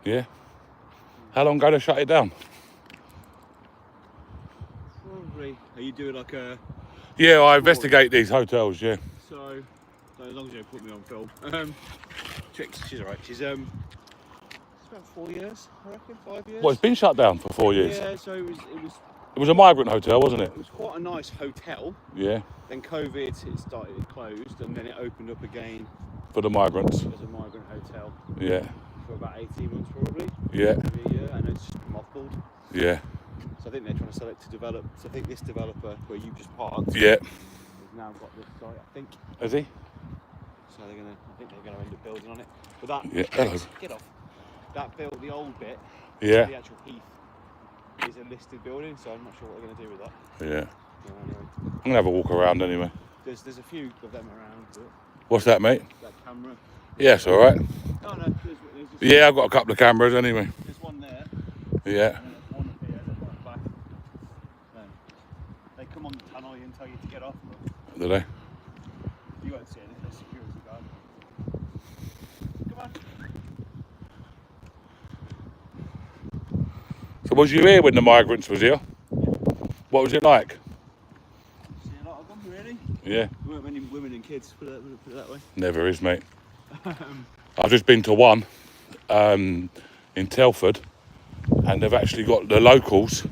Yeah. How long ago to shut it down? Probably. Are you doing like a... Yeah, I investigate these hotels, yeah. So as long as you don't put me on film. She's alright. She's it's about 4 years, I reckon, 5 years. Well, it's been shut down for 4 years. Yeah, so it was a migrant hotel, wasn't it? It was quite a nice hotel. Yeah. Then COVID, it closed, and then it opened up again. For the migrants. As a migrant hotel. Yeah. For about 18 months probably. Yeah. Maybe a year, and it's just mothballed. Yeah. So I think they're trying to sell it to develop. So I think this developer where you just parked. Yeah. Has now got this site, I think. Has he? So I think they're gonna end up building on it. But that. Yeah. Get off. That built the old bit. Yeah. The actual heath is a listed building, so I'm not sure what they're gonna do with that. Yeah. Anyway. I'm gonna have a walk around anyway. There's a few of them around. But what's that, mate? that camera. Yeah, it's all right. Oh no, there's just Yeah, I've got a couple of cameras anyway. There's one there. Yeah. And there's one up here, there's one back. They come on the tunnel and tell you to get off. Do they? You won't see anything. There's security guard. Come on. So was you here when the migrants was here? Yeah. What was it like? See a lot of them, really. Yeah. There weren't many women and kids, put it that way. Never is, mate. I've just been to one in Telford, and they've actually got the locals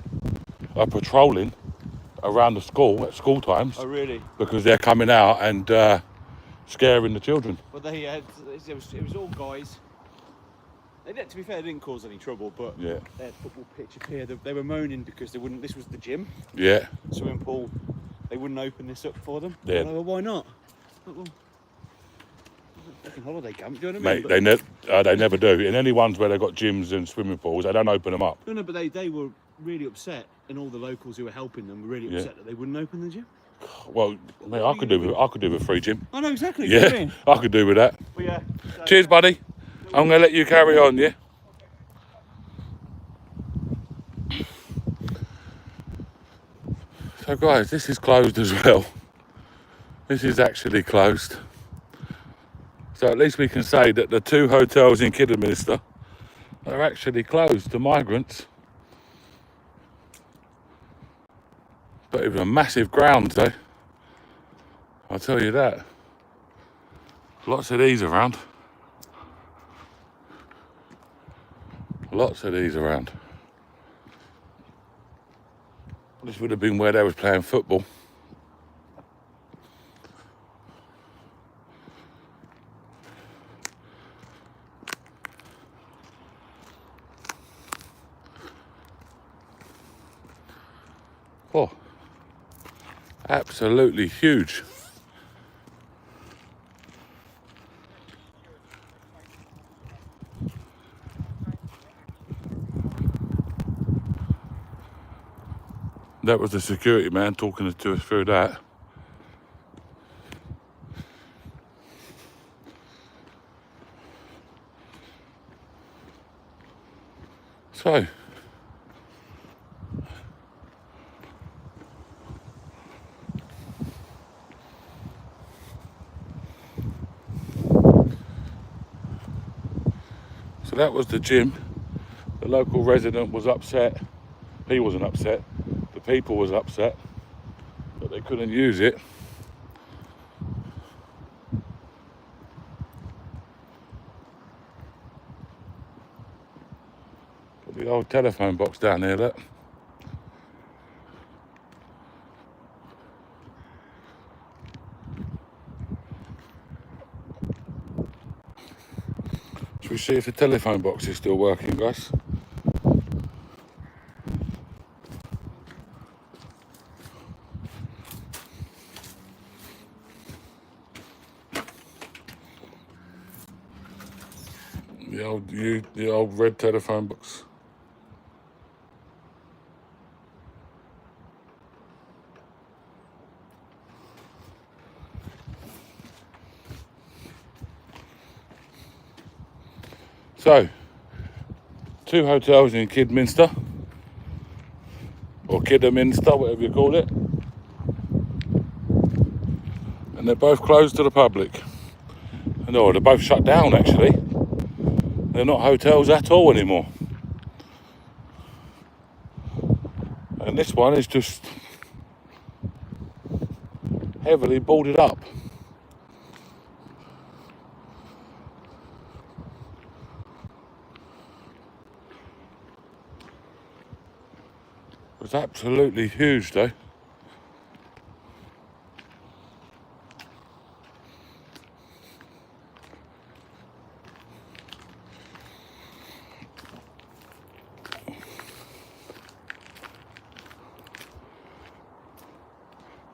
are patrolling around the school at school times. Oh, really? Because they're coming out and scaring the children. Well, it was all guys. To be fair, they didn't cause any trouble, but yeah. They had football pitch up here. They were moaning because they wouldn't. This was the gym. Yeah. Swimming pool. They wouldn't open this up for them. Yeah. Like, well, why not? Well, it's a fucking holiday camp. Do you know what I mean? Mate, they never do. In any ones where they've got gyms and swimming pools, they don't open them up. No, but they were really upset, and all the locals who were helping them were really upset that they wouldn't open the gym. Well, mate, I could do with a free gym. I know exactly. Yeah, what I mean. I could do with that. But yeah. So, cheers, buddy. I'm going to let you carry on, yeah? So, guys, this is closed as well. This is actually closed. So at least we can say that the 2 hotels in Kidderminster are actually closed to migrants. But it was a massive ground, though. I'll tell you that. Lots of these around. Lots of these around. This would have been where they was playing football. Oh, absolutely huge. That was the security man talking to us through that. So, that was the gym. The local resident was upset. He wasn't upset. The people was upset that they couldn't use it. Got the old telephone box down there, look. Should we see if the telephone box is still working, guys? The old red telephone box. So, 2 hotels in Kidminster, or Kidderminster, whatever you call it, and they're both closed to the public. No, they're both shut down actually. They're not hotels at all anymore. And this one is just heavily boarded up. It was absolutely huge though.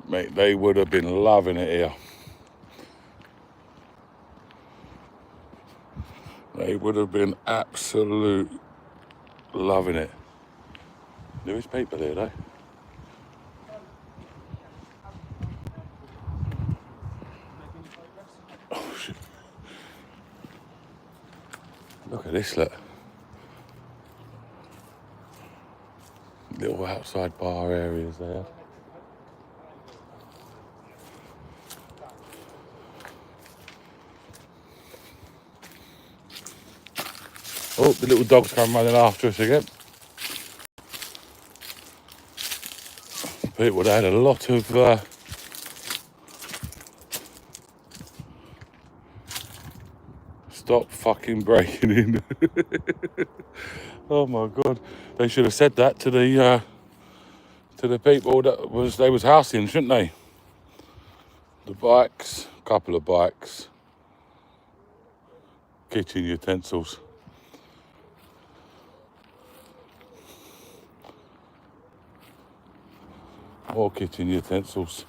Mate, they would have been loving it here. They would have been absolute loving it. There is people here though. Oh shit. Look at this, look. Little outside bar areas there. Oh, the little dog's come running after us again. People had a lot of stop fucking breaking in. Oh my god. They should have said that to the people that they was housing, shouldn't they? The bikes, a couple of bikes, kitchen utensils. More kitchen utensils,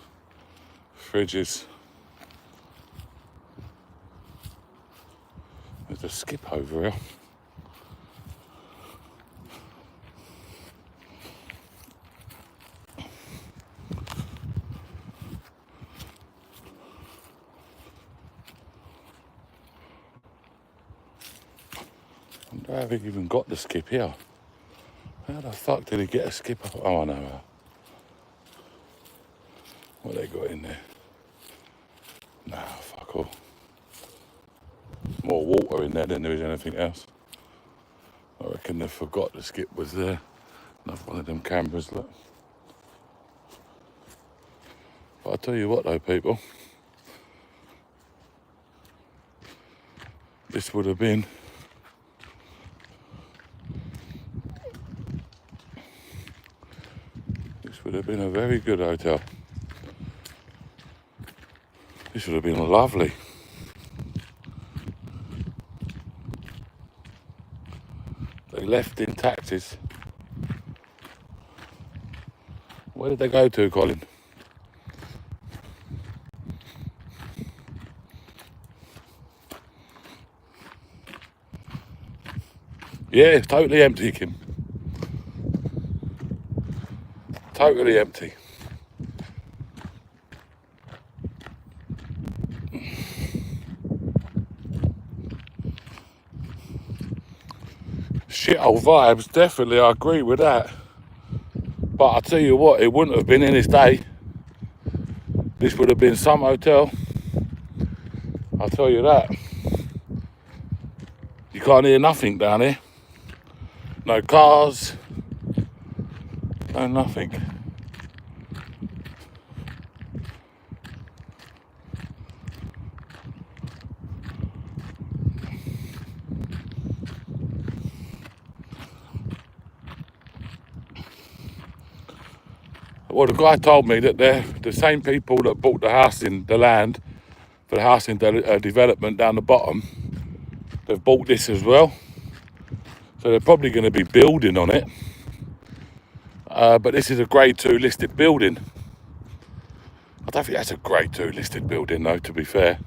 fridges. There's a skip over here. I wonder how they even got the skip here. How the fuck did he get a skip up? Oh, I know how. What they got in there? Nah, fuck all. More water in there than there is anything else. I reckon they forgot the skip was there. Another one of them cameras, look. But I'll tell you what though, people. This would have been a very good hotel. This would have been lovely. They left in taxis. Where did they go to, Colin? Yeah, it's totally empty, Kim. Totally empty. Shithole vibes, definitely, I agree with that. But I tell you what, it wouldn't have been in this day. This would have been some hotel. I'll tell you that. You can't hear nothing down here. No cars. No nothing. Well, the guy told me that they're the same people that bought the house in the land for the housing development down the bottom. They've bought this as well. So they're probably going to be building on it. But this is a grade 2 listed building. I don't think that's a grade 2 listed building though, to be fair.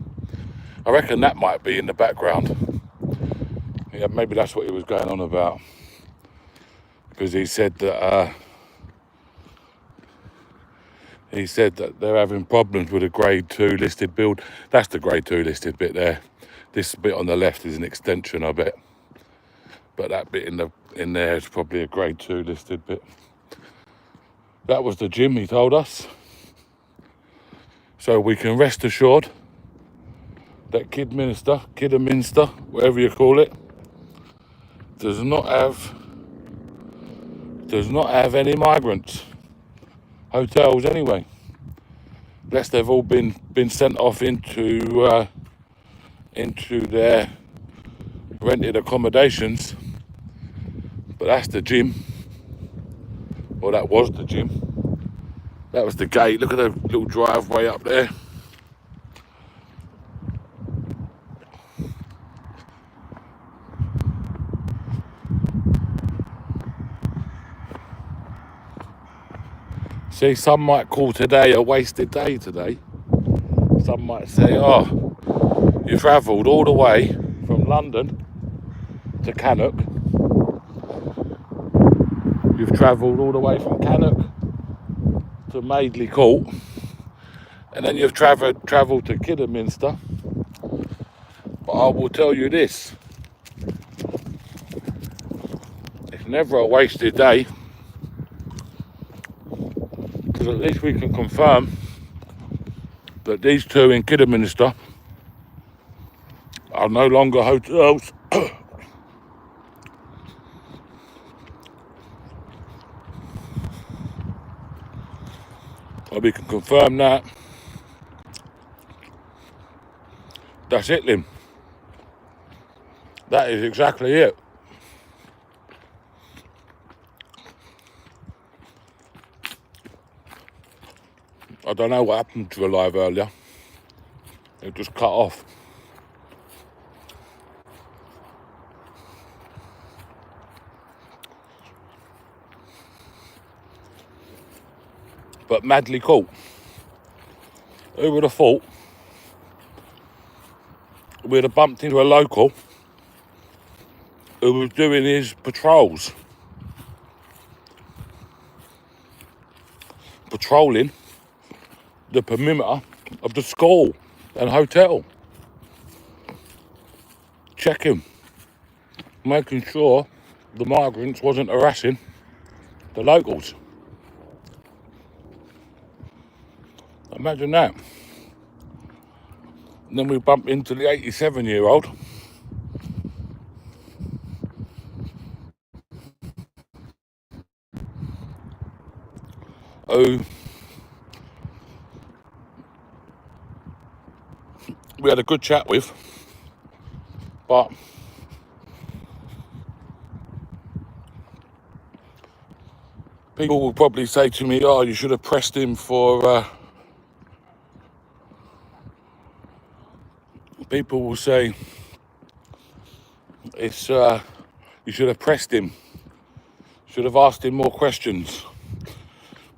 I reckon that might be in the background. Yeah, maybe that's what he was going on about. Because he said that they're having problems with a grade 2 listed build. That's the grade 2 listed bit there. This bit on the left is an extension, I bet. But that bit in there is probably a grade 2 listed bit. That was the gym, he told us. So we can rest assured that Kidderminster, whatever you call it, does not have any migrants hotels anyway, unless they've all been sent off into their rented accommodations. But that's the gym, or that was the gym. That was the gate. Look at the little driveway up there. See, some might call today a wasted day today. Some might say, oh, you travelled all the way from London to Cannock. You've travelled all the way from Cannock to Madeley Court. And then you've travelled to Kidderminster. But I will tell you this. It's never a wasted day. Because at least we can confirm that these two in Kidderminster are no longer hotels. We can confirm that. That's it, Lim. That is exactly it. I don't know what happened to the live earlier. It just cut off. But Madeley Court. Who would have thought we'd have bumped into a local who was doing his patrols. Patrolling the perimeter of the school and hotel. Checking. Making sure the migrants wasn't harassing the locals. Imagine that. And then we bump into the 87-year-old who we had a good chat with, but people will probably say to me, oh, you should have pressed him for people will say it's you should have pressed him, should have asked him more questions.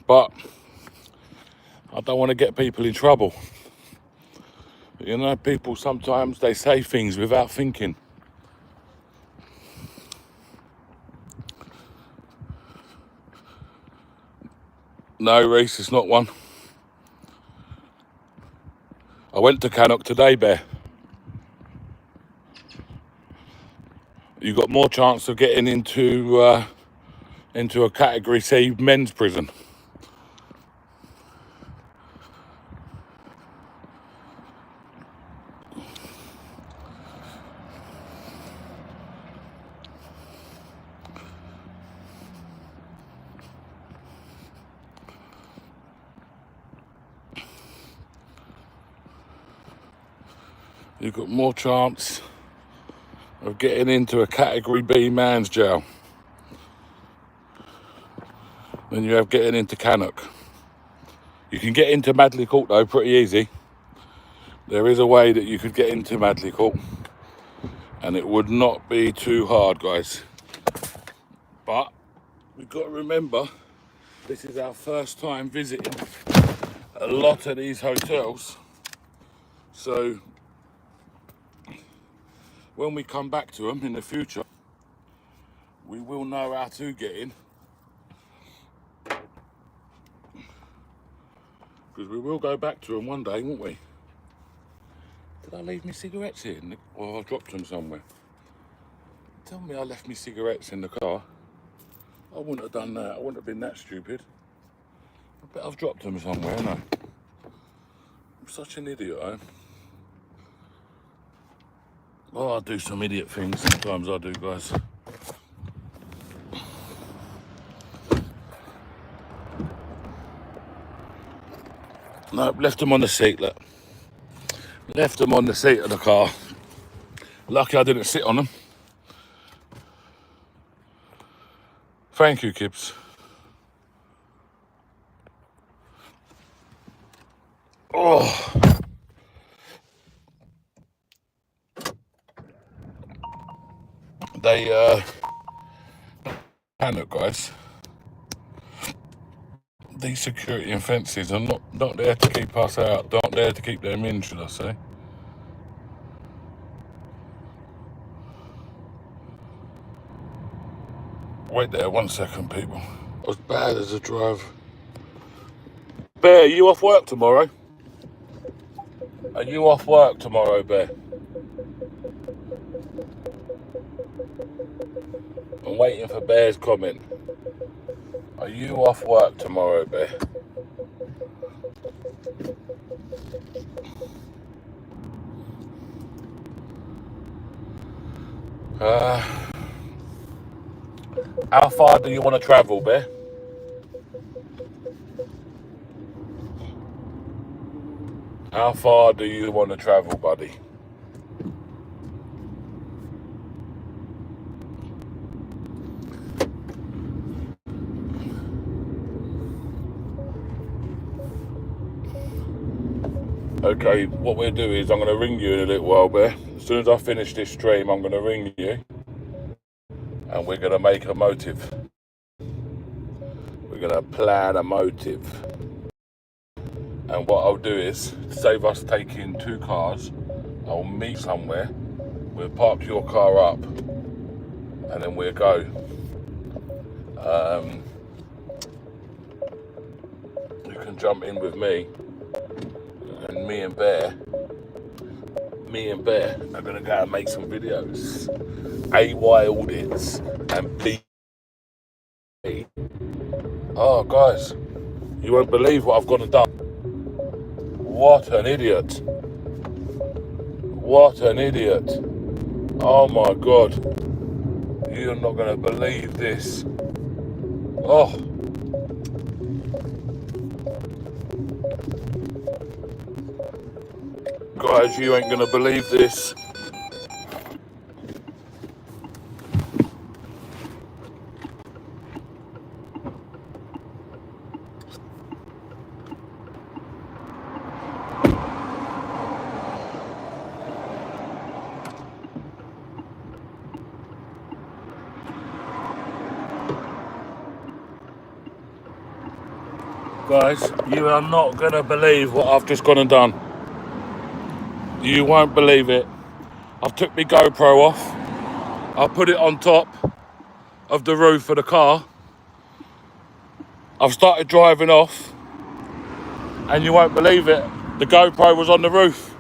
But I don't want to get people in trouble. You know, people sometimes they say things without thinking. No, Reese, it's not one. I went to Cannock today, Bear. You got more chance of getting into a Category C men's prison. You've got more chance of getting into a Category B man's jail than you have getting into Cannock. You can get into Madeley Court though pretty easy. There is a way that you could get into Madeley Court and it would not be too hard, guys. But we've got to remember, this is our first time visiting a lot of these hotels. So when we come back to them in the future, we will know how to get in. Because we will go back to them one day, won't we? Did I leave my cigarettes here? Or I dropped them somewhere? Tell me I left my cigarettes in the car. I wouldn't have done that. I wouldn't have been that stupid. I bet I've dropped them somewhere, haven't I? I'm such an idiot, Oh, I do some idiot things. Sometimes I do, guys. No, left them on the seat, look. Left them on the seat of the car. Lucky I didn't sit on them. Thank you, Kibbs. Oh. They, look, guys. These security and fences are not there to keep us out, not there to keep them in, should I say. Wait there 1 second, people. As bad as a drive. Bear, are you off work tomorrow? Are you off work tomorrow, Bear? I'm waiting for Bear's comment. Are you off work tomorrow, Bear? How far do you want to travel, Bear? How far do you want to travel, buddy? Okay, what we'll do is I'm going to ring you in a little while, Bear. As soon as I finish this stream, I'm going to ring you and we're going to make a motive. We're going to plan a motive. And what I'll do is, to save us taking 2 cars, I'll meet somewhere, we'll park your car up and then we'll go. You can jump in with me, and me and Bear are going to go and make some videos. AY audits and B. Oh, guys, you won't believe what I've gone and done. What an idiot. What an idiot. Oh my God. You're not going to believe this. Oh. Guys, you ain't going to believe this. Guys, you are not going to believe what I've just gone and done. You won't believe it. I've took my GoPro off. I've put it on top of the roof of the car. I've started driving off. And you won't believe it. The GoPro was on the roof.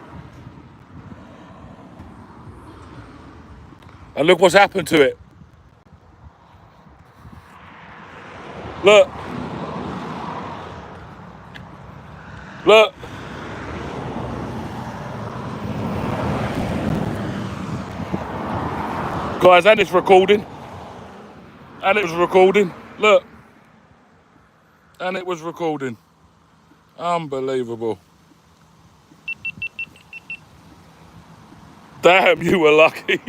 And look what's happened to it. Look. Look. Guys, and it's recording. And it was recording. Look. And it was recording. Unbelievable. Damn, you were lucky.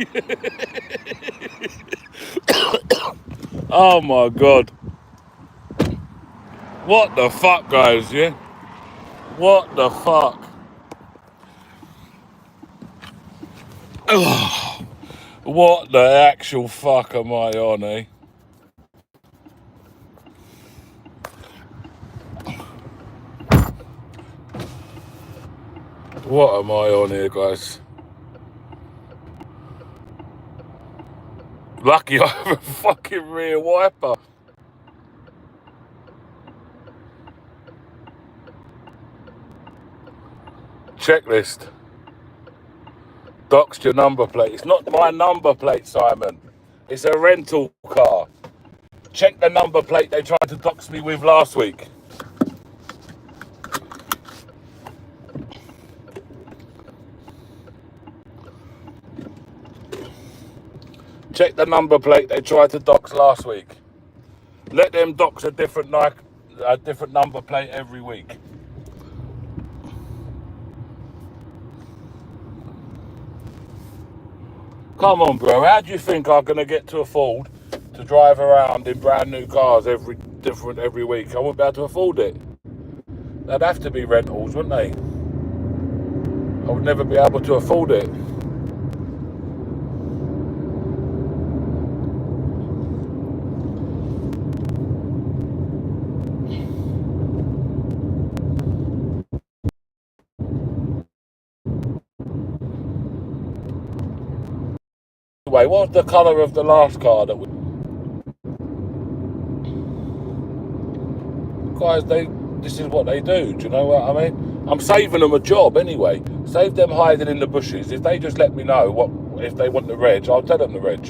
Oh my God. What the fuck, guys, yeah? What the fuck? Ugh. What the actual fuck am I on, eh? What am I on here, guys? Lucky I have a fucking rear wiper. Checklist. Doxed your number plate. It's not my number plate, Simon. It's a rental car. Check the number plate they tried to dox me with last week. Check the number plate they tried to dox last week. Let them dox a different number plate every week. Come on, bro. How do you think I'm going to get to afford to drive around in brand new cars every week? I wouldn't be able to afford it. They'd have to be rentals, wouldn't they? I would never be able to afford it. Anyway, what was the colour of the last car that we... Guys, this is what they do. Do you know what I mean? I'm saving them a job anyway. Save them hiding in the bushes. If they just let me know if they want the reg, I'll tell them the reg.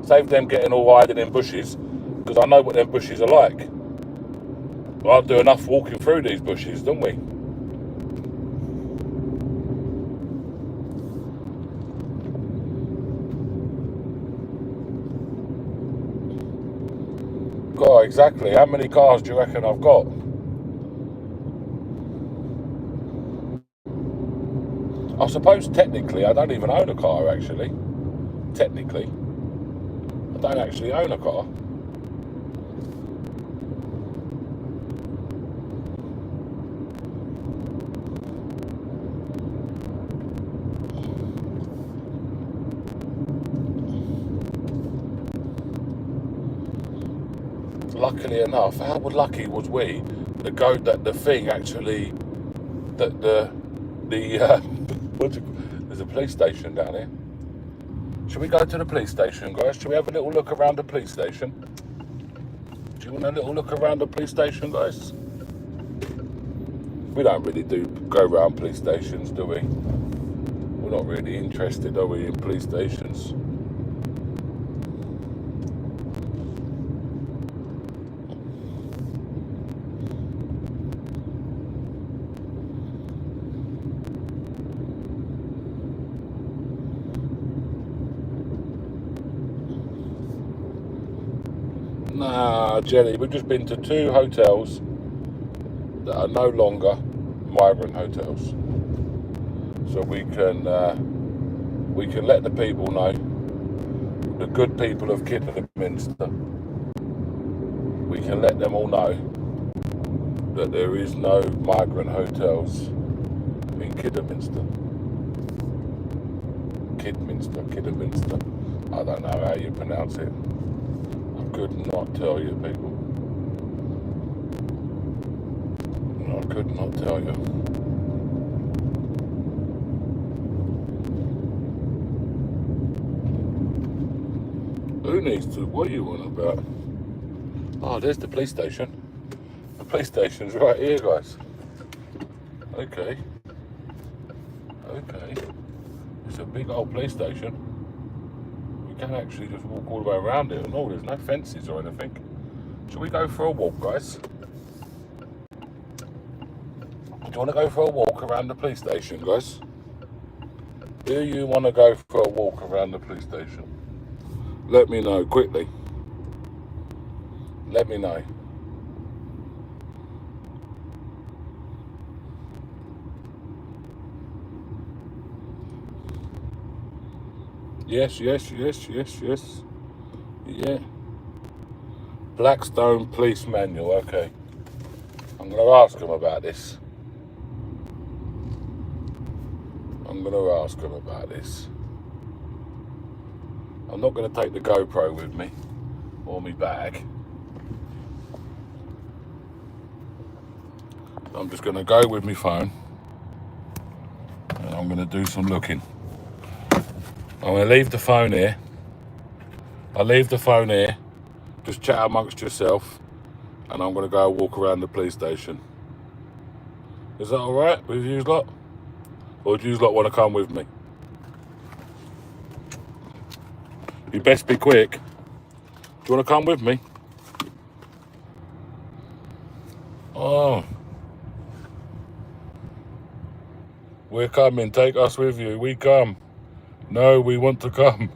Save them getting all hiding in bushes, because I know what them bushes are like. I'll do enough walking through these bushes, don't we? God, exactly. How many cars do you reckon I've got? I suppose technically I don't even own a car, actually. Technically. I don't actually own a car. Luckily enough, how lucky was we that the thing actually, that there's a police station down here. Should we go to the police station, guys? Should we have a little look around the police station? Do you want a little look around the police station, guys? We don't really go around police stations, do we? We're not really interested, are we, in police stations? Nah, Jenny, we've just been to 2 hotels that are no longer migrant hotels. So we can let the people know, the good people of Kidderminster, we can let them all know that there is no migrant hotels in Kidderminster. Kidderminster. I don't know how you pronounce it. I could not tell you, people. I could not tell you. Who needs to? What are you on about? Oh, there's the police station. The police station's right here, guys. Okay. It's a big old police station. We can actually just walk all the way around it. No, there's no fences or anything. Shall we go for a walk, guys? Do you want to go for a walk around the police station, guys? Do you want to go for a walk around the police station? Let me know quickly. Let me know. Yes. Yeah. Blackstone Police Manual, okay. I'm going to ask them about this. I'm not going to take the GoPro with me, or my bag. I'm just going to go with my phone, and I'm going to do some looking. I'm going to leave the phone here. I'll leave the phone here. Just chat amongst yourself, and I'm going to go walk around the police station. Is that all right with you lot? Or do you lot want to come with me? You best be quick. Do you want to come with me? Oh. We're coming. Take us with you. We come. No, we want to come.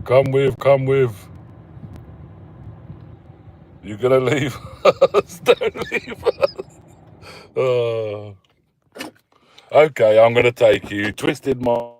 Come with. You're going to leave us. Don't leave us. Oh. Okay, I'm going to take you. Twisted my...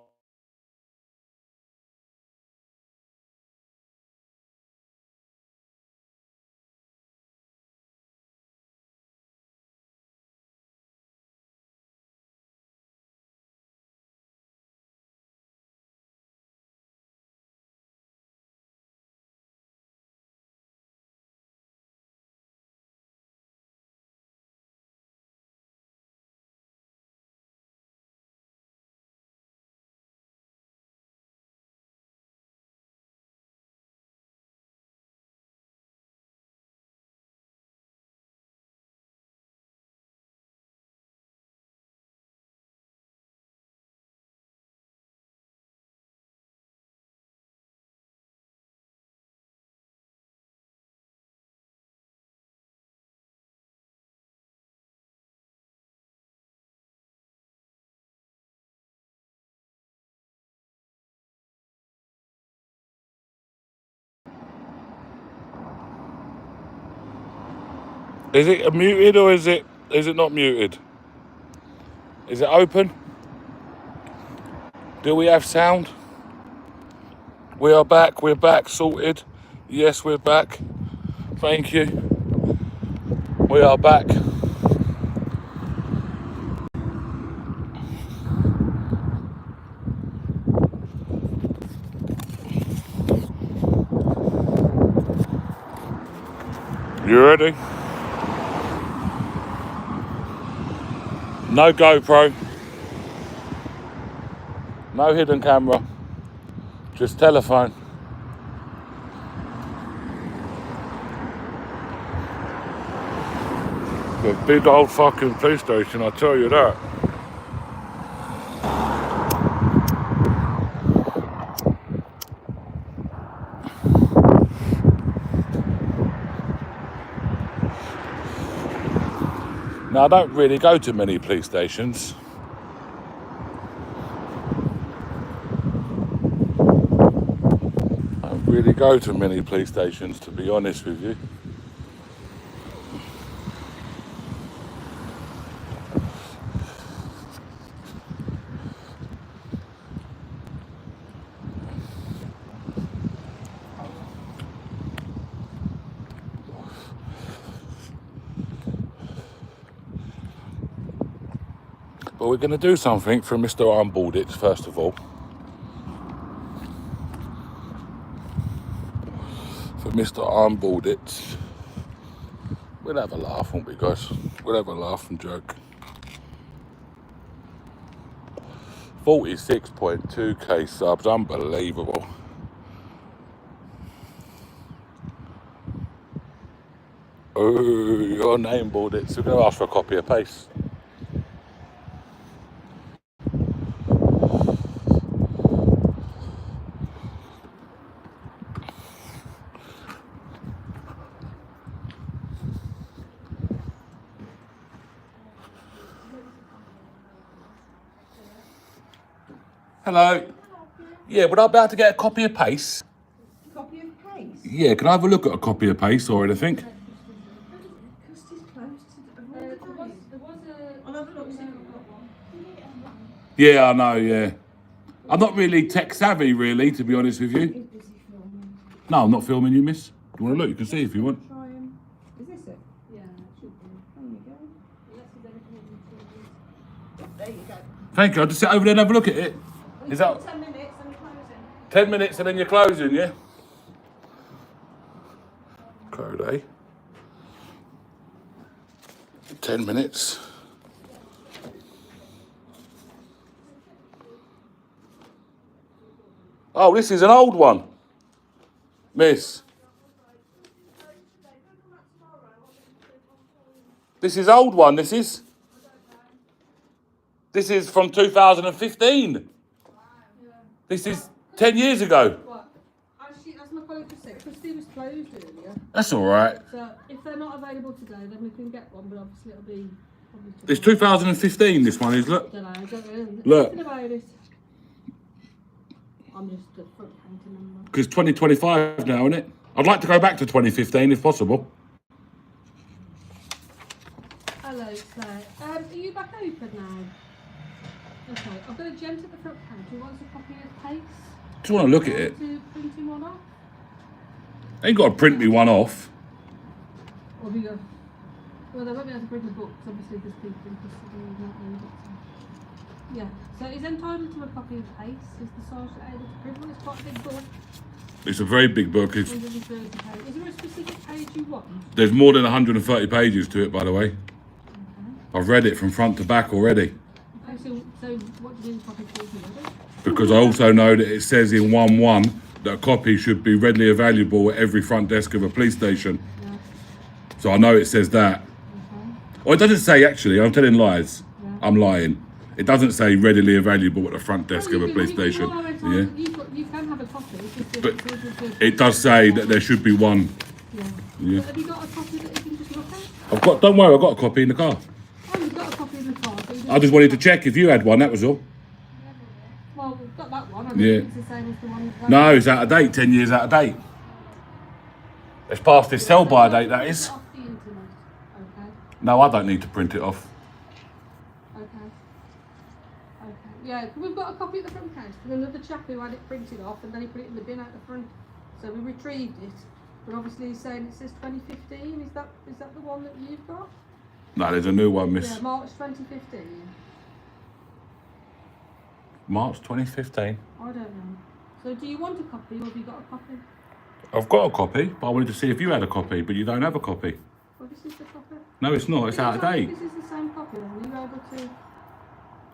Is it muted or is it not muted? Is it open? Do we have sound? We are back. We're back. Sorted. Yes, we're back. Thank you. We are back. You ready? No GoPro. No hidden camera. Just telephone. The big old fucking police station, I tell you that. Now, I don't really go to many police stations. I don't really go to many police stations, to be honest with you. But we're going to do something for Mr. Armbalditz, first of all. For Mr. Armbalditz. We'll have a laugh, won't we, guys? We'll have a laugh and joke. 46.2k subs, unbelievable. Oh, your name, Balditz. We're going to ask for a copy of paste. Hello. Yeah, would I be able to get a copy of paste? Copy of paste? Yeah, can I have a look at a copy of paste or anything? Yeah, I know, yeah. I'm not really tech savvy, really, to be honest with you. No, I'm not filming you, miss. Do you want to look? You can see if you want. Is this it? Yeah, it should be. There you go. Thank you. I'll just sit over there and have a look at it. Is that 10 minutes and we're closing. 10 minutes and then you're closing, yeah? Code, eh? 10 minutes. Oh, this is an old one. Miss. This is old one, this is. This is from 2015. This is 10 years ago. What? Actually, that's my colleague just said. Christy was closed earlier. That's all right. So if they're not available today, then we can get one, but obviously it'll be... It's 2015, this one is, look. I don't know, I don't know. Look. Anything about it. I'm just the front counter number. Because 2025 now, isn't it? I'd like to go back to 2015 if possible. Hello, sir. Are you back open now? Okay, I've got a gent at the front counter who wants a copy of paste. Just want to look at it. To print him one off? Ain't got to print me one off. Or have you got... Well, they won't be able to print the books, obviously, because people in custody are not in books. Yeah, so he's entitled to a copy of paste. Is the sergeant able to print one? It's quite a big book. It's a very big book. It's, 130 pages. Is there a specific page you want? there's more than 130 pages to it, by the way. Okay. I've read it from front to back already. Okay, so what do you need a copy for? Already? Because I also know that it says in 1.1 that a copy should be readily available at every front desk of a police station. Yeah. So I know it says that. Okay. Oh, it doesn't say, actually. I'm telling lies. Yeah. I'm lying. It doesn't say readily available at the front desk of a police station. Yeah. You can have a copy. But it does say that there should be one. Yeah. Yeah. Have you got a copy that you can just look at? Don't worry, I've got a copy in the car. Oh, you've got a copy in the car. So I just wanted to check if you had one, that was all. Well, we've got that one. I don't Yeah. think it's the same as the one. That No, it's out of date, 10 years out of date. It's past its sell-by date, that is. Off the internet. No, I don't need to print it off. Okay. Okay. Yeah, we've got a copy at the front case from another chap who had it printed off and then he put it in the bin out the front. So we retrieved it. But obviously he's saying it says 2015. Is that the one that you've got? No, there's a new one, miss. Yeah, March 2015. March 2015. I don't know. So do you want a copy or have you got a copy? I've got a copy, but I wanted to see if you had a copy, but you don't have a copy. Well, this is the copy. No, it's not. It's out of date. This is the same copy then. Are you able to...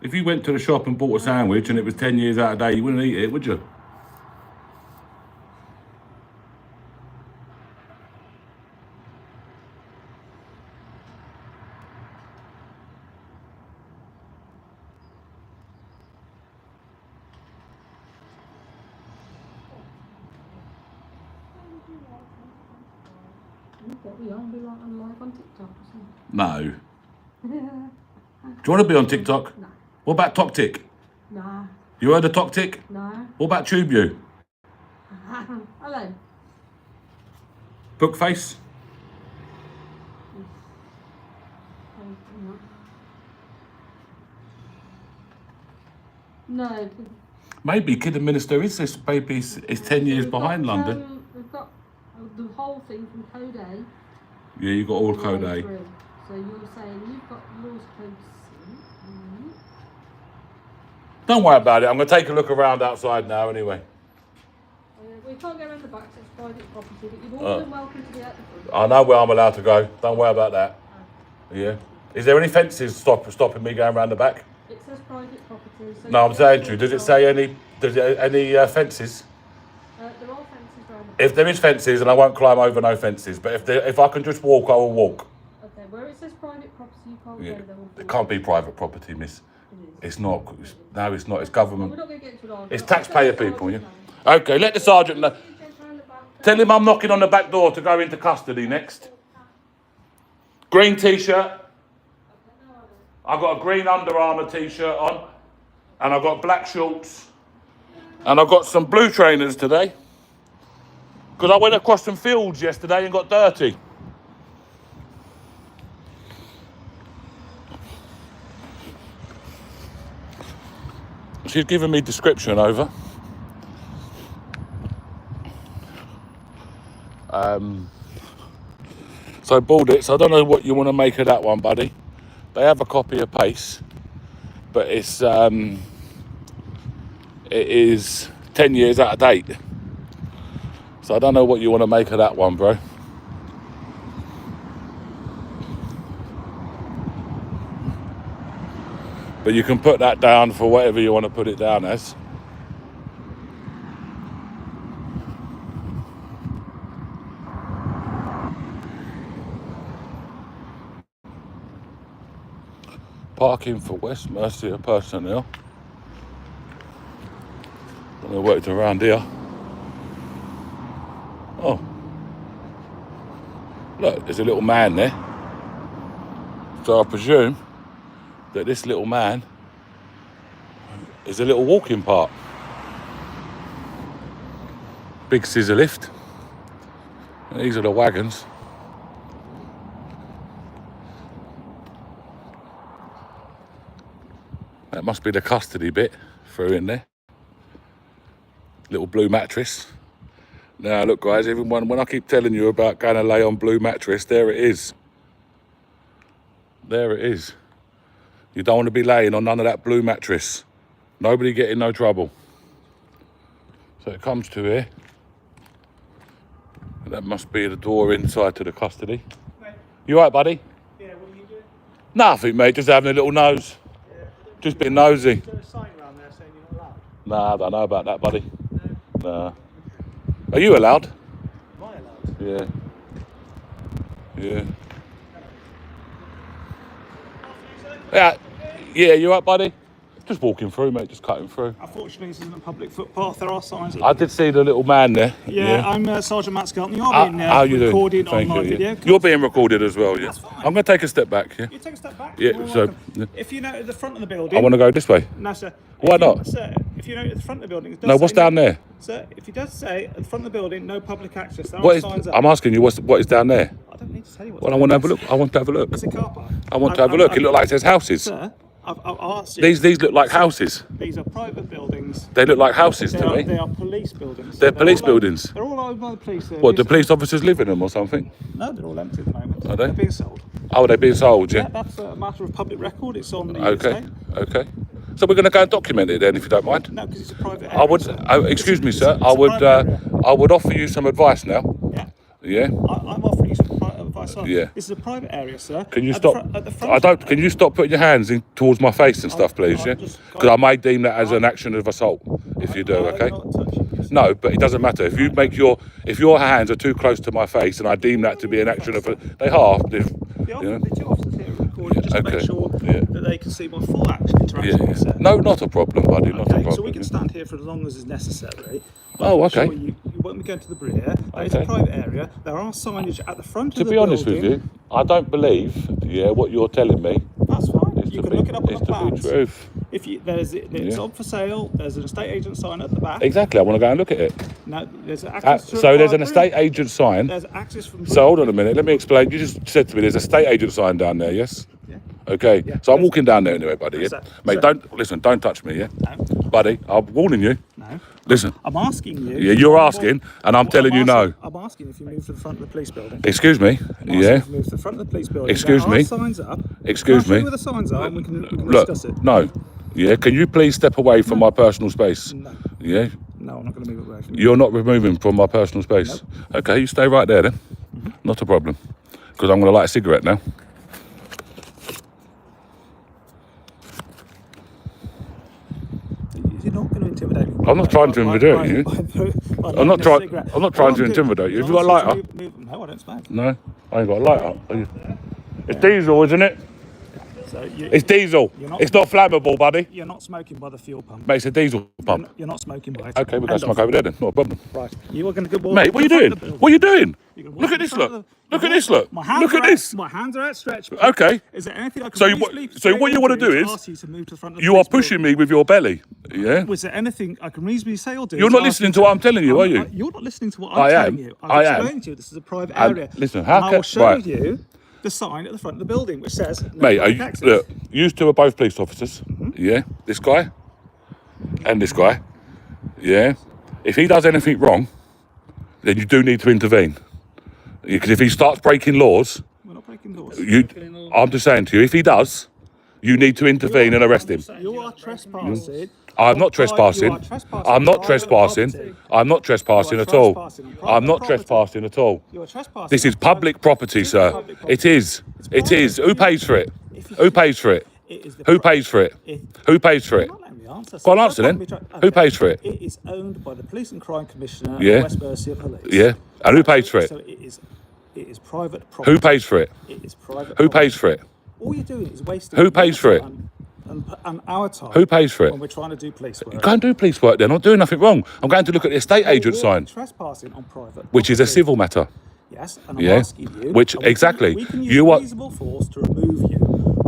If you went to the shop and bought a sandwich and it was 10 years out of date, you wouldn't eat it, would you? What we on? Be like on live on TikTok or something? No. Do you want to be on TikTok? No. What about TokTik? Nah. You heard of TokTik? No. What about TubeU? Hello. Bookface? No. Maybe Kid and Minister is this baby is 10 years behind London. We've got the whole thing from Code A. Yeah, you got all the Code way A. through. So you're saying you've got yours Code C. Don't worry about it. I'm going to take a look around outside now anyway. We can't go around the back, so it's private property, but you've all been welcome to the out the front. I know where I'm allowed to go. Don't worry about that. Yeah. Is there any fences stopping me going around the back? It says private property. So No, I'm saying to you, does it say any fences? There are fences around the back. If there is fences, and I won't climb over no fences, but if I can just walk, I will walk. Okay, where it says private property, you can't Yeah. go there. It can't be private property, miss. It is. It's not. No, it's not. It's government. We're not going to get into it all. It's taxpayer people, yeah? Okay, let the sergeant know. Tell him I'm knocking on the back door to go into custody next. Green t-shirt. I've got a green Under Armour t-shirt on. And I've got black shorts. And I've got some blue trainers today. Because I went across some fields yesterday and got dirty. She's given me description over. So bought it. So I don't know what you want to make of that one, buddy. They have a copy of Pace, but it is 10 years out of date. So I don't know what you want to make of that one, bro. But you can put that down for whatever you want to put it down as. Parking for West Mercia personnel. Don't know what it's around here. Oh. Look, there's a little man there. So I presume that this little man is a little walking part. Big scissor lift. And these are the wagons. That must be the custody bit through in there. Little blue mattress. Now look guys, everyone, when I keep telling you about going to lay on blue mattress, there it is. There it is. You don't want to be laying on none of that blue mattress. Nobody get in no trouble. So it comes to here. That must be the door inside to the custody. Mate. You alright, buddy? Yeah, what are you doing? Nothing, mate, just having a little nose. Yeah. Just being nosy. Is there a sign around there saying you're not allowed? Nah, I don't know about that, buddy. No. Nah. Are you allowed? Am I allowed? Yeah. Yeah. Yeah, yeah, you alright, buddy? Just walking through, mate, just cutting through. Unfortunately, this isn't a public footpath. There are signs. I did see the little man there. Yeah, I'm Sergeant Matt Skelton. You're being How you doing? recorded on Thank my you, video. yeah. You're being recorded as well, yeah. That's fine. I'm going to take a step back, yeah. You take a step back. Yeah, You're so- welcome. If you know at the front of the building. I want to go this way. No, sir. Why If you- not? Sir, If you know at the front of the building, it does No, what's say down there? Sir, if it does say at the front of the building, no public access, there What are is? signs up. I'm asking you, what is down there? I don't need to tell you what's Well, I down want to there. have a look. I want to have a look. It's a car park. I want to have a look. It looks like it says houses. Sir, I've asked you. These look like Sir, houses. These are private buildings. They look like houses to me. They are police buildings. They're police buildings. They're all owned by the police service. What, do police officers live in them or something? No, they're all empty at the moment. Are they? They're being sold. Oh, they're being sold, Yeah, yeah? that's a matter of public record. It's on the Okay, estate. okay. So we're going to go and document it then, if you don't mind. No, because it's a private area. I would, sir. excuse me, sir. It's a private area. I would offer you some advice now. Yeah. Yeah. I'm offering you some private advice. Yeah. This is a private area, sir. Can you At the stop? at the front Can you stop putting your hands in towards my face and stuff, please? I'm Yeah. just- Because I may deem that as an action of assault if you do. I'm Okay. not touching you, sir. No, but it doesn't matter. If your hands are too close to my face, and I deem that to be an action of, they are. The two officers here are recording just to okay. make sure Yeah. that they can see my full action interaction Yeah. with sir. No, not a problem, buddy. Not a Okay, problem. so we can stand here for as long as is necessary. Oh, I'm okay. sure you won't be going to the rear. It's a Okay. private area. There are signage at the front To of the be honest with building. you, I don't believe, what you're telling me That's fine. is You to can be, look it up on is the to be plans. truth. If it's on for sale, there's an estate agent sign at the back. Exactly. I want to go and look at it. No, there's access to So a there's car an estate bridge. agent sign. There's access from. So hold on a minute. Let me explain. You just said to me there's a estate agent sign down there. Yes. Yeah. Okay. Yeah. So I'm walking down there anyway, buddy. Yeah? Sir, Mate, sir. don't touch me. Yeah. No. Buddy, I'm warning you. No. Listen. I'm asking you. Yeah, you're asking, and I'm telling you no. I'm asking if you move to the front of the police building. Excuse me. I'm asking Yeah. if you move to the front of the police building. Excuse There me. are signs up. Excuse I'll show me. you where the signs are, and we can Look. discuss it. No. Yeah. Can you please step away from my personal space? No. Yeah. No, I'm not going to move away from you. You're not removing from my personal space. Okay, you stay right there then. Not a problem. Because I'm going to light a cigarette now. You're not going to intimidate me. I'm not trying to intimidate you. I'm not trying to intimidate you. Have you got a lighter? No, I don't smoke. No, I ain't got a lighter. It's diesel, isn't it? So It's diesel. It's not flammable, buddy. you're not smoking by the fuel pump. Mate, it's a diesel pump. You're not smoking by it. Okay, we're going End to smoke of. over there then. Not a problem. Right. You are going to go. Mate, what are you doing? What are you doing? Look at this, look. Look at this, look. My hands Look at are this. My hands are outstretched. Okay. Is there anything I can So reasonably what you want to do is, ask you to move to the front of the you are police pushing building? me with your belly. Yeah? Was there anything I can reasonably say or do? You're to not ask listening to what I'm telling you, are you? You're not listening to what I I'm am. telling you. I am. I've explained to you this is a private And area. listen, how and I can- will show right. you the sign at the front of the building which says no Mate, public access. look, you two are both police officers. Yeah? This guy and this guy. Yeah? If he does anything wrong, then you do need to intervene. Because if he starts breaking laws, We're not breaking laws. I'm just saying to you, if he does, you need to intervene and arrest him. You are trespassing. I'm not trespassing. You are trespassing I'm not on private trespassing. property. I'm not trespassing You are at all. trespassing on I'm private not property. trespassing at all. You are trespassing. This is on public property, It is sir. public property. It is. It is. Who pays for it? Who pays for it? It is the Who pays for it? Who pays for it? Not letting me answer. Go on, So answer don't then. tell me Who pays for it? It is owned by the Police and Crime Commissioner Yeah. of West Mercia Police. Yeah. And who pays for it? So it is private property. Who pays for it? It is private Who property. pays for it? All you're doing is wasting Who pays for your it? time and our time. Who pays for it? When we're trying to do police work. Go and do police work then. I'm not doing nothing wrong. I'm going to look at the estate agent You're sign, trespassing on private which is a property. civil matter. Yes, and I'm Yeah. asking you. Which- and we can- exactly. We can use You are- reasonable force to remove you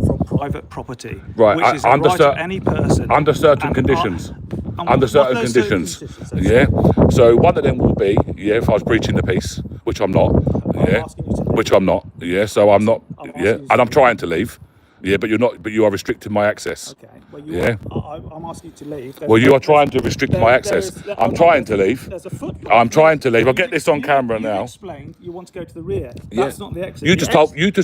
from private property. Right, Which is a under right cer- of any person. Under certain And conditions. and Under what certain those conditions. are. Yeah. So one of them will be, if I was breaching the peace, which I'm not. Yeah. asking you to leave. Which I'm not. Yeah. So I'm not. I'm asking Yeah. you to And I'm leave. trying to leave. Yeah. But you're not. But you are restricting my access. Okay. Well, Yeah. I'm asking you to leave. Well, you are trying to restrict my access. I'm trying to leave. There's a footbridge. I'm trying to leave. I'll get this on You- camera you now. explained you want to go to the rear. Yeah. That's not the exit. You The just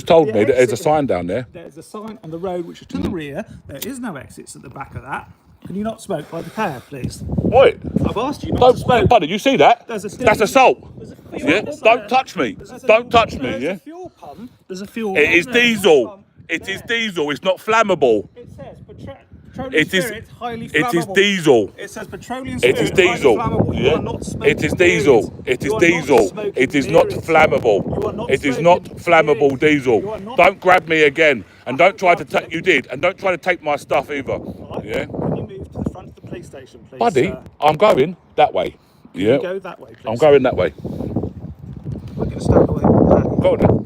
told exit- me that there's a exit- sign down there. There's a sign on the road which is to the rear. There is no exits at the back of that. Can you not smoke by the car, please? What? I've asked you not to smoke. Buddy, you see that? There's a That's assault. There's a fuel Yeah. pump Don't there. touch me. There's a- Don't touch me. There's Yeah. a fuel pump. There's a fuel It pump is there. diesel. It There. is diesel. It's not flammable. It says petroleum It is. spirit, highly It is flammable. diesel. It says petroleum It spirit, is diesel. highly flammable. You Yeah. are not smoking It is diesel. periods. It is You are not diesel. smoking It is not periods. flammable. You are not It is smoking not flammable periods. You diesel. are not- Don't grab me again, and don't try to take. You did, and don't try to take my stuff either. Right. Yeah. Can you move to the front of the police station, please? Buddy, sir? I'm going that way. Yeah. Go that way, please. I'm going that way. We're going to stand away from that. Go on then.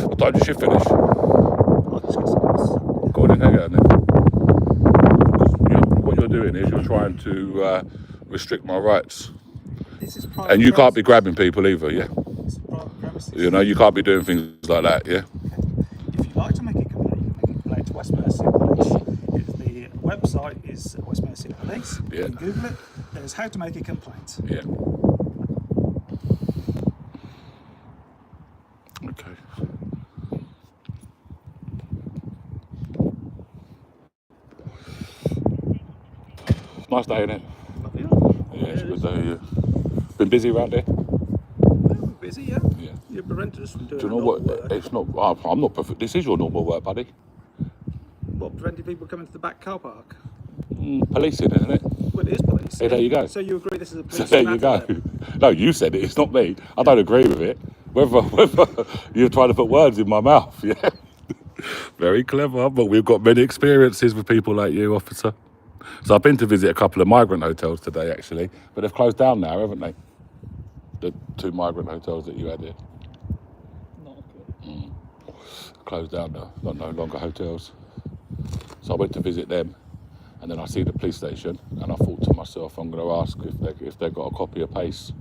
What time did you finish? I'll just get some else. Go on then, hang out then. What you're doing doing is you're trying to restrict my rights. This is private And you can't be premises. grabbing people either, yeah? This is private premises. You know, you can't be doing things like that, yeah? If you'd like to make a complaint, you can make a complaint to West Mercia Police. The website is West Mercia Police. Yeah. You can Google it. There's how to make a complaint. Yeah. Okay. Nice day, innit? Yeah, it's a good day, yeah. Been busy around there? Busy, yeah. Yeah. You're prevented us from doing Do you know normal what? work. It's not. I'm not perfect. This is your normal work, buddy. What, preventing people coming to the back car park? Policing, isn't it? Well, it is police. Hey, there you go. So you agree this is a police So there you go. matter then? No, you said it. It's not me. I don't agree with it. Whether you're trying to put words in my mouth, yeah. Very clever, but we've got many experiences with people like you, officer. So I've been to visit a couple of migrant hotels today, actually, but they've closed down now, haven't they? The 2 migrant hotels that you had here. Not good. Closed down now, not no longer hotels. So I went to visit them, and then I see the police station, and I thought to myself, I'm going to ask if they've got a copy of PACE,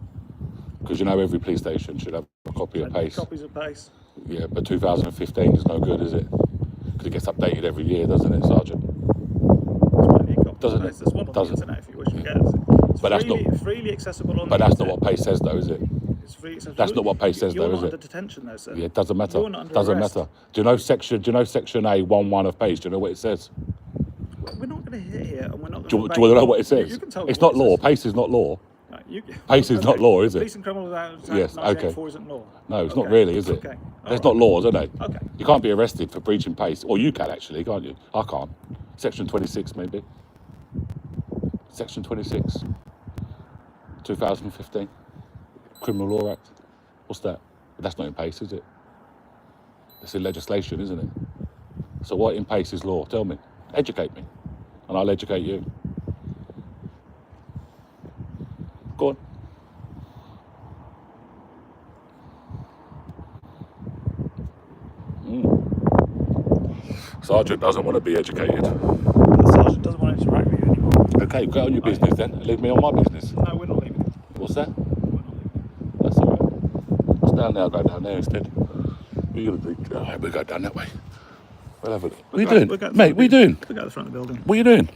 because you know every police station should have a copy of PACE. Copies of PACE. Yeah, but 2015 is no good, is it? Because it gets updated every year, doesn't it, Sergeant? Doesn't it? There's one on Doesn't. the internet if you wish to get it. It's But that's freely accessible on But the that's not internet. what PACE says, though, is it? It's freely accessible. That's not what PACE says, You're though, not is it? under detention, though, sir. Yeah, it doesn't matter. You're not under Doesn't arrest. matter. Do you know section A 1.1 of PACE? Do you know what it says? We're not going to hit here, and we're not Do going you to. want to know what it says? You can tell me It's what not it law. says. PACE is not law. Right, PACE is not law, is it? Police and Criminal Act Yes, okay. 1984 isn't law. No, it's Okay. not really, is it? Okay. There's Alright. not laws, are they? Okay. You can't be arrested for breaching PACE. Or you can, actually, can't you? I can't. Section 26, maybe. Section 26. 2015. Criminal Law Act. What's that? That's not in PACE, is it? It's in legislation, isn't it? So what in PACE is law? Tell me. Educate me. And I'll educate you. Go on. Sergeant doesn't want to be educated. The sergeant doesn't want to interact with you anymore. Okay, get on your business then. Leave me on my business. No, we're not leaving it. What's that? We're not leaving it. That's all right. What's down there? I'll go down there instead. What are you going to do? All right, we'll go down that way. We'll have a look. What are you doing? We'll go to the Mate, what are you doing? We'll go to the front of the building. What are you doing?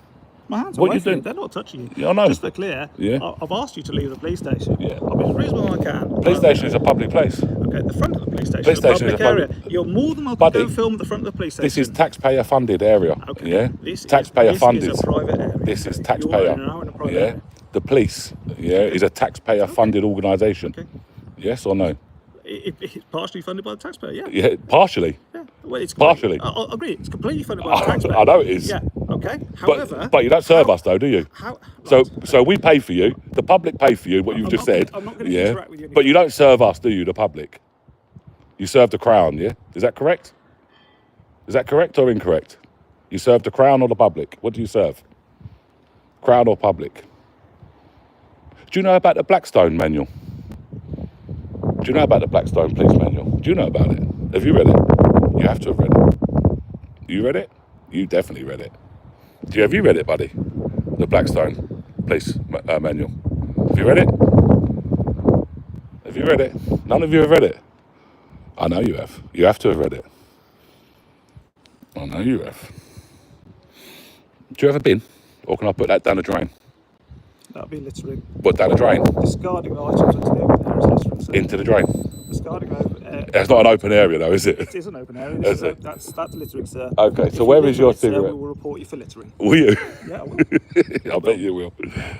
My hands are What away you from you. doing? They're not touching you. Yeah, I know. Just for clear, Yeah. I've asked you to leave the police station. Yeah. I've been as reasonable as I can. Police station is a public place. Okay, the front of the police station Police is a station is public a area. public- You're more than welcome Buddy, to go film at the front of the police station. This is taxpayer funded area. Okay. Yeah? This Taxpayer is, funded. This is a private area. This is You're taxpayer. now in a private Yeah. area. The police, yeah, is a taxpayer funded organisation. Okay. Yes or no? It's partially funded by the taxpayer, yeah. Yeah, partially. Yeah. Well, it's Partially. I agree. It's completely funded by the taxpayer. I know it is. Yeah. Okay. However, But you don't serve us though, do you? How? So we pay for you. The public pay for you. What you've I'm just not said. gonna- I'm not gonna Yeah. interact with you But you anymore. don't serve us, do you? The public. You serve the crown. Yeah. Is that correct? Is that correct or incorrect? You serve the crown or the public? What do you serve? Crown or public? Do you know about the Blackstone manual? Do you know about the Blackstone police manual? Do you know about it? Have you read it? You have to have read it. You read it? You definitely read it. Have you read it, buddy? The Blackstone police manual. Have you read it? Have you read it? None of you have read it. I know you have. You have to have read it. I know you have. Do you have a bin? Or can I put that down the drain? That'll be littering. Put down the drain? Discarding items into the open area is littering. So Into the drain? discarding open It's not an open area though, is it? It is an open area. Is it? That's littering, sir. Okay, If so you where litter is your it, sir, cigarette? we will report you for littering. Will you? Yeah, I will. I bet you will.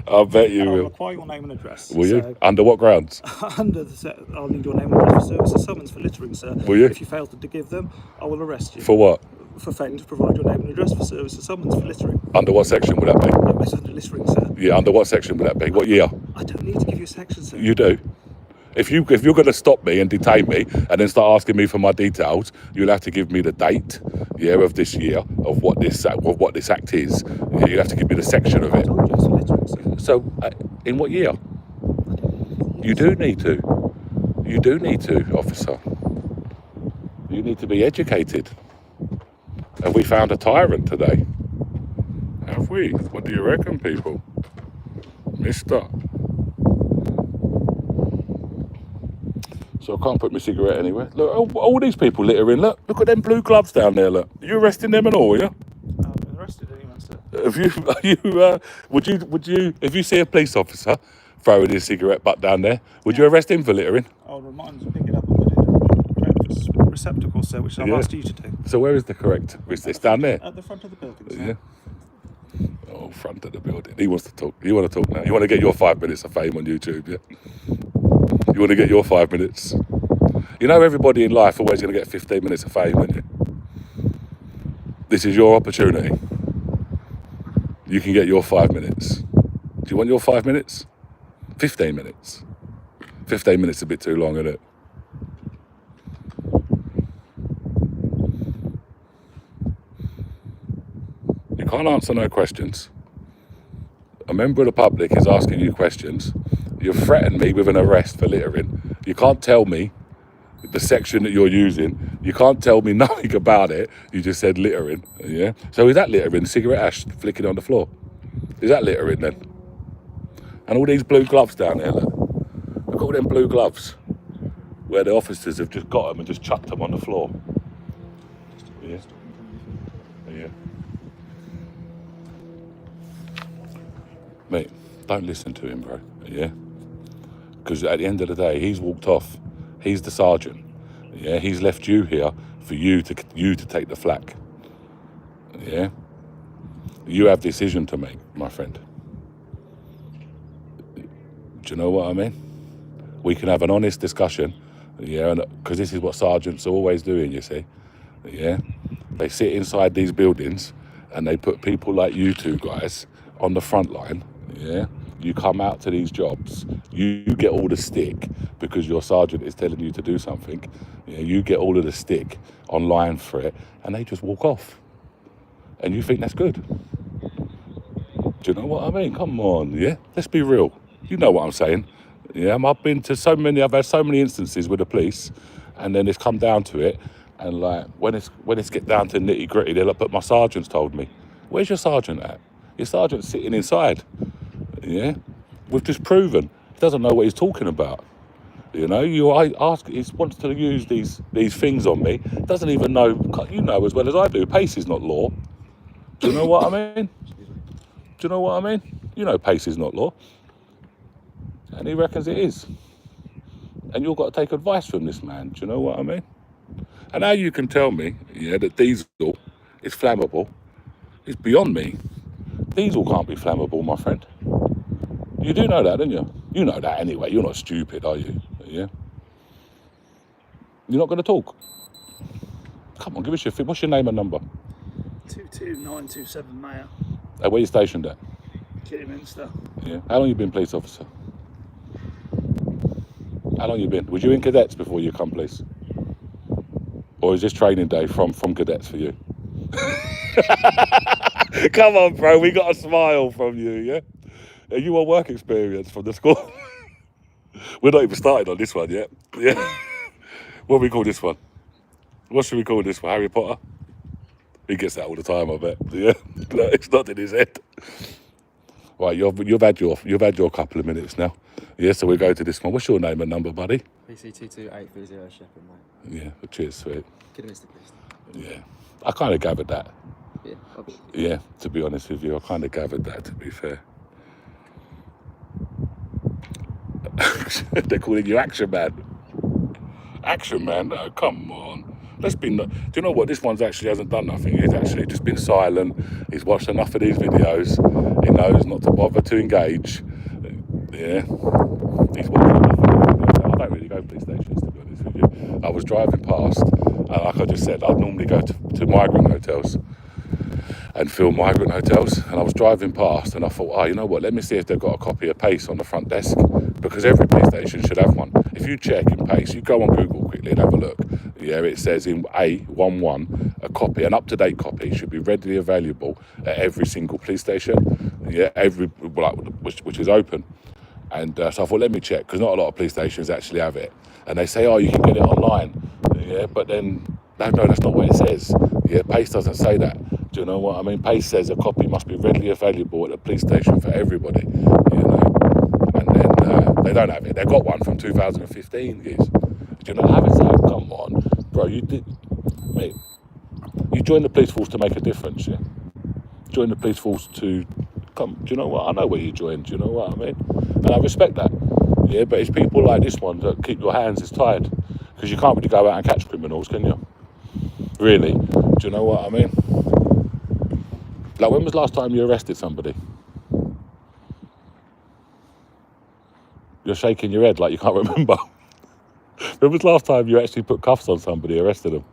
I bet you And I'll will. require your name and address. Will you? So, Under what grounds? under the I'll need your name and address for service of summons for littering, sir. Will you? If you fail to give them, I will arrest you. For what? For failing to provide your name and address for service of summons for littering. Under what section would that be? That was under littering, sir. Yeah, under what section would that be? What year? I don't need to give you a section, sir. You do. If you're going to stop me and detain me and then start asking me for my details, you'll have to give me the date, yeah, of this year of what this act is. Yeah, you have to give me the section of I it. told you it's for littering, sir. So, in what year? You do need to. You do need to, officer. You need to be educated. And we found a tyrant today. Have we? What do you reckon, people? Mister. So I can't put my cigarette anywhere. Look, all these people littering. Look at them blue gloves down there. Look, are you arresting them and all? Are you? I've been arrested anyway, sir. Have you? Would you? If you see a police officer throwing his cigarette butt down there, would you arrest him for littering? I'll remind you to pick it up and put it in a breakfast receptacle, sir, which I've Yeah. asked you to do. So where is the correct? It's down there. At the front of the building, sir. Yeah. Oh, front of the building. He wants to talk. You want to talk now? You want to get your 5 minutes of fame on YouTube? Yeah. You want to get your 5 minutes? You know, everybody in life always going to get 15 minutes of fame, aren't you? This is your opportunity. You can get your 5 minutes. Do you want your 5 minutes? 15 minutes. 15 minutes is a bit too long, isn't it? You can't answer no questions. A member of the public is asking you questions. You've threatened me with an arrest for littering. You can't tell me the section that you're using. You can't tell me nothing about it. You just said littering. Yeah. So is that littering? Cigarette ash flicking on the floor. Is that littering then? And all these blue gloves down there. Look at all them blue gloves, where the officers have just got them and just chucked them on the floor. Yeah. Yeah. Mate, don't listen to him, bro. Yeah. Because at the end of the day, he's walked off. He's the sergeant. Yeah. He's left you here for you to take the flak. Yeah. You have a decision to make, my friend. Do you know what I mean? We can have an honest discussion. Yeah. Because this is what sergeants are always doing. You see. Yeah. They sit inside these buildings and they put people like you two guys on the front line. Yeah, you come out to these jobs, you get all the stick because your sergeant is telling you to do something. Yeah, you get all of the stick online for it, and they just walk off. And you think that's good? Do you know what I mean? Come on, yeah. Let's be real. You know what I'm saying? Yeah, I've had so many instances with the police, and then it's come down to it, and like when it's get down to nitty gritty, they're like, "But my sergeant's told me." Where's your sergeant at? Your sergeant's sitting inside. Yeah, we've just proven he doesn't know what he's talking about. You know, he wants to use these things on me. Doesn't even know. You know as well as I do. Pace is not law. Do you know what I mean? Do you know what I mean? You know, pace is not law, and he reckons it is. And you've got to take advice from this man. Do you know what I mean? And how you can tell me, yeah, that diesel is flammable, is beyond me. Diesel can't be flammable, my friend. You do know that, don't you? You know that anyway. You're not stupid, are you? Yeah. You're not going to talk. Come on, give us your. What's your name and number? 22927 Mayor. Where you stationed at? Kidderminster. Yeah. How long you been police officer? How long you been? Was you in cadets before you come police? Or is this training day from cadets for you? Come on, bro. We got a smile from you, yeah? Are you on work experience from the school? We're not even started on this one yet. Yeah. What do we call this one? What should we call this one? Harry Potter? He gets that all the time, I bet. Yeah. No, it's not in his head. Right, you've had your couple of minutes now. Yeah, so we go to this one. What's your name and number, buddy? PC22830 Shepherd, mate. Yeah, cheers, sweet. Kidderminster, please. Yeah. I kind of gathered that. Yeah, obviously. Yeah, to be honest with you, I kind of gathered that, to be fair. They're calling you Action Man. Action Man? No, come on. Do you know what? This one's actually hasn't done nothing. He's actually just been silent. He's watched enough of these videos. He knows not to bother to engage. Yeah. He's watched enough of these videos. I don't really go to police stations, to be honest with you. I was driving past, and like I just said, I'd normally go to migrant hotels and film migrant hotels, and I was driving past and I thought, you know what, let me see if they've got a copy of Pace on the front desk, because every police station should have one. If you check in Pace, you go on Google quickly and have a look. Yeah, it says in A11, a copy, an up-to-date copy should be readily available at every single police station, yeah, which is open. And so I thought, let me check, because not a lot of police stations actually have it. And they say, you can get it online. Yeah, but then, no, that's not what it says. Yeah, Pace doesn't say that. Do you know what I mean? Pace says a copy must be readily available at the police station for everybody, you know. And then they don't have it. They got one from 2015, guys. Do you know, having said, come on, bro, you did, mate, you joined the police force to make a difference, yeah? Join the police force to come, do you know what? I know where you joined, do you know what I mean? And I respect that, yeah, but it's people like this one that keep your hands as tied, because you can't really go out and catch criminals, can you? Really, do you know what I mean? Like, when was the last time you arrested somebody? You're shaking your head like you can't remember. When was the last time you actually put cuffs on somebody, arrested them?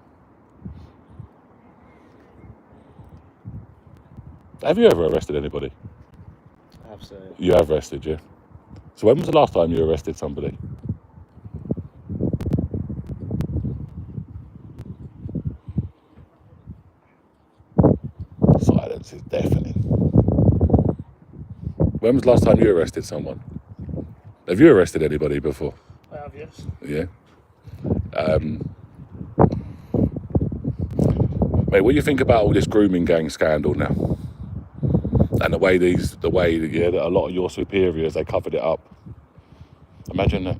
Have you ever arrested anybody? I have, so. You have arrested, yeah? So when was the last time you arrested somebody? Silence is deafening. When was the last time you arrested someone? Have you arrested anybody before? I have, yes. Yeah. Mate, what do you think about all this grooming gang scandal now? And the way that a lot of your superiors, they covered it up. Imagine that.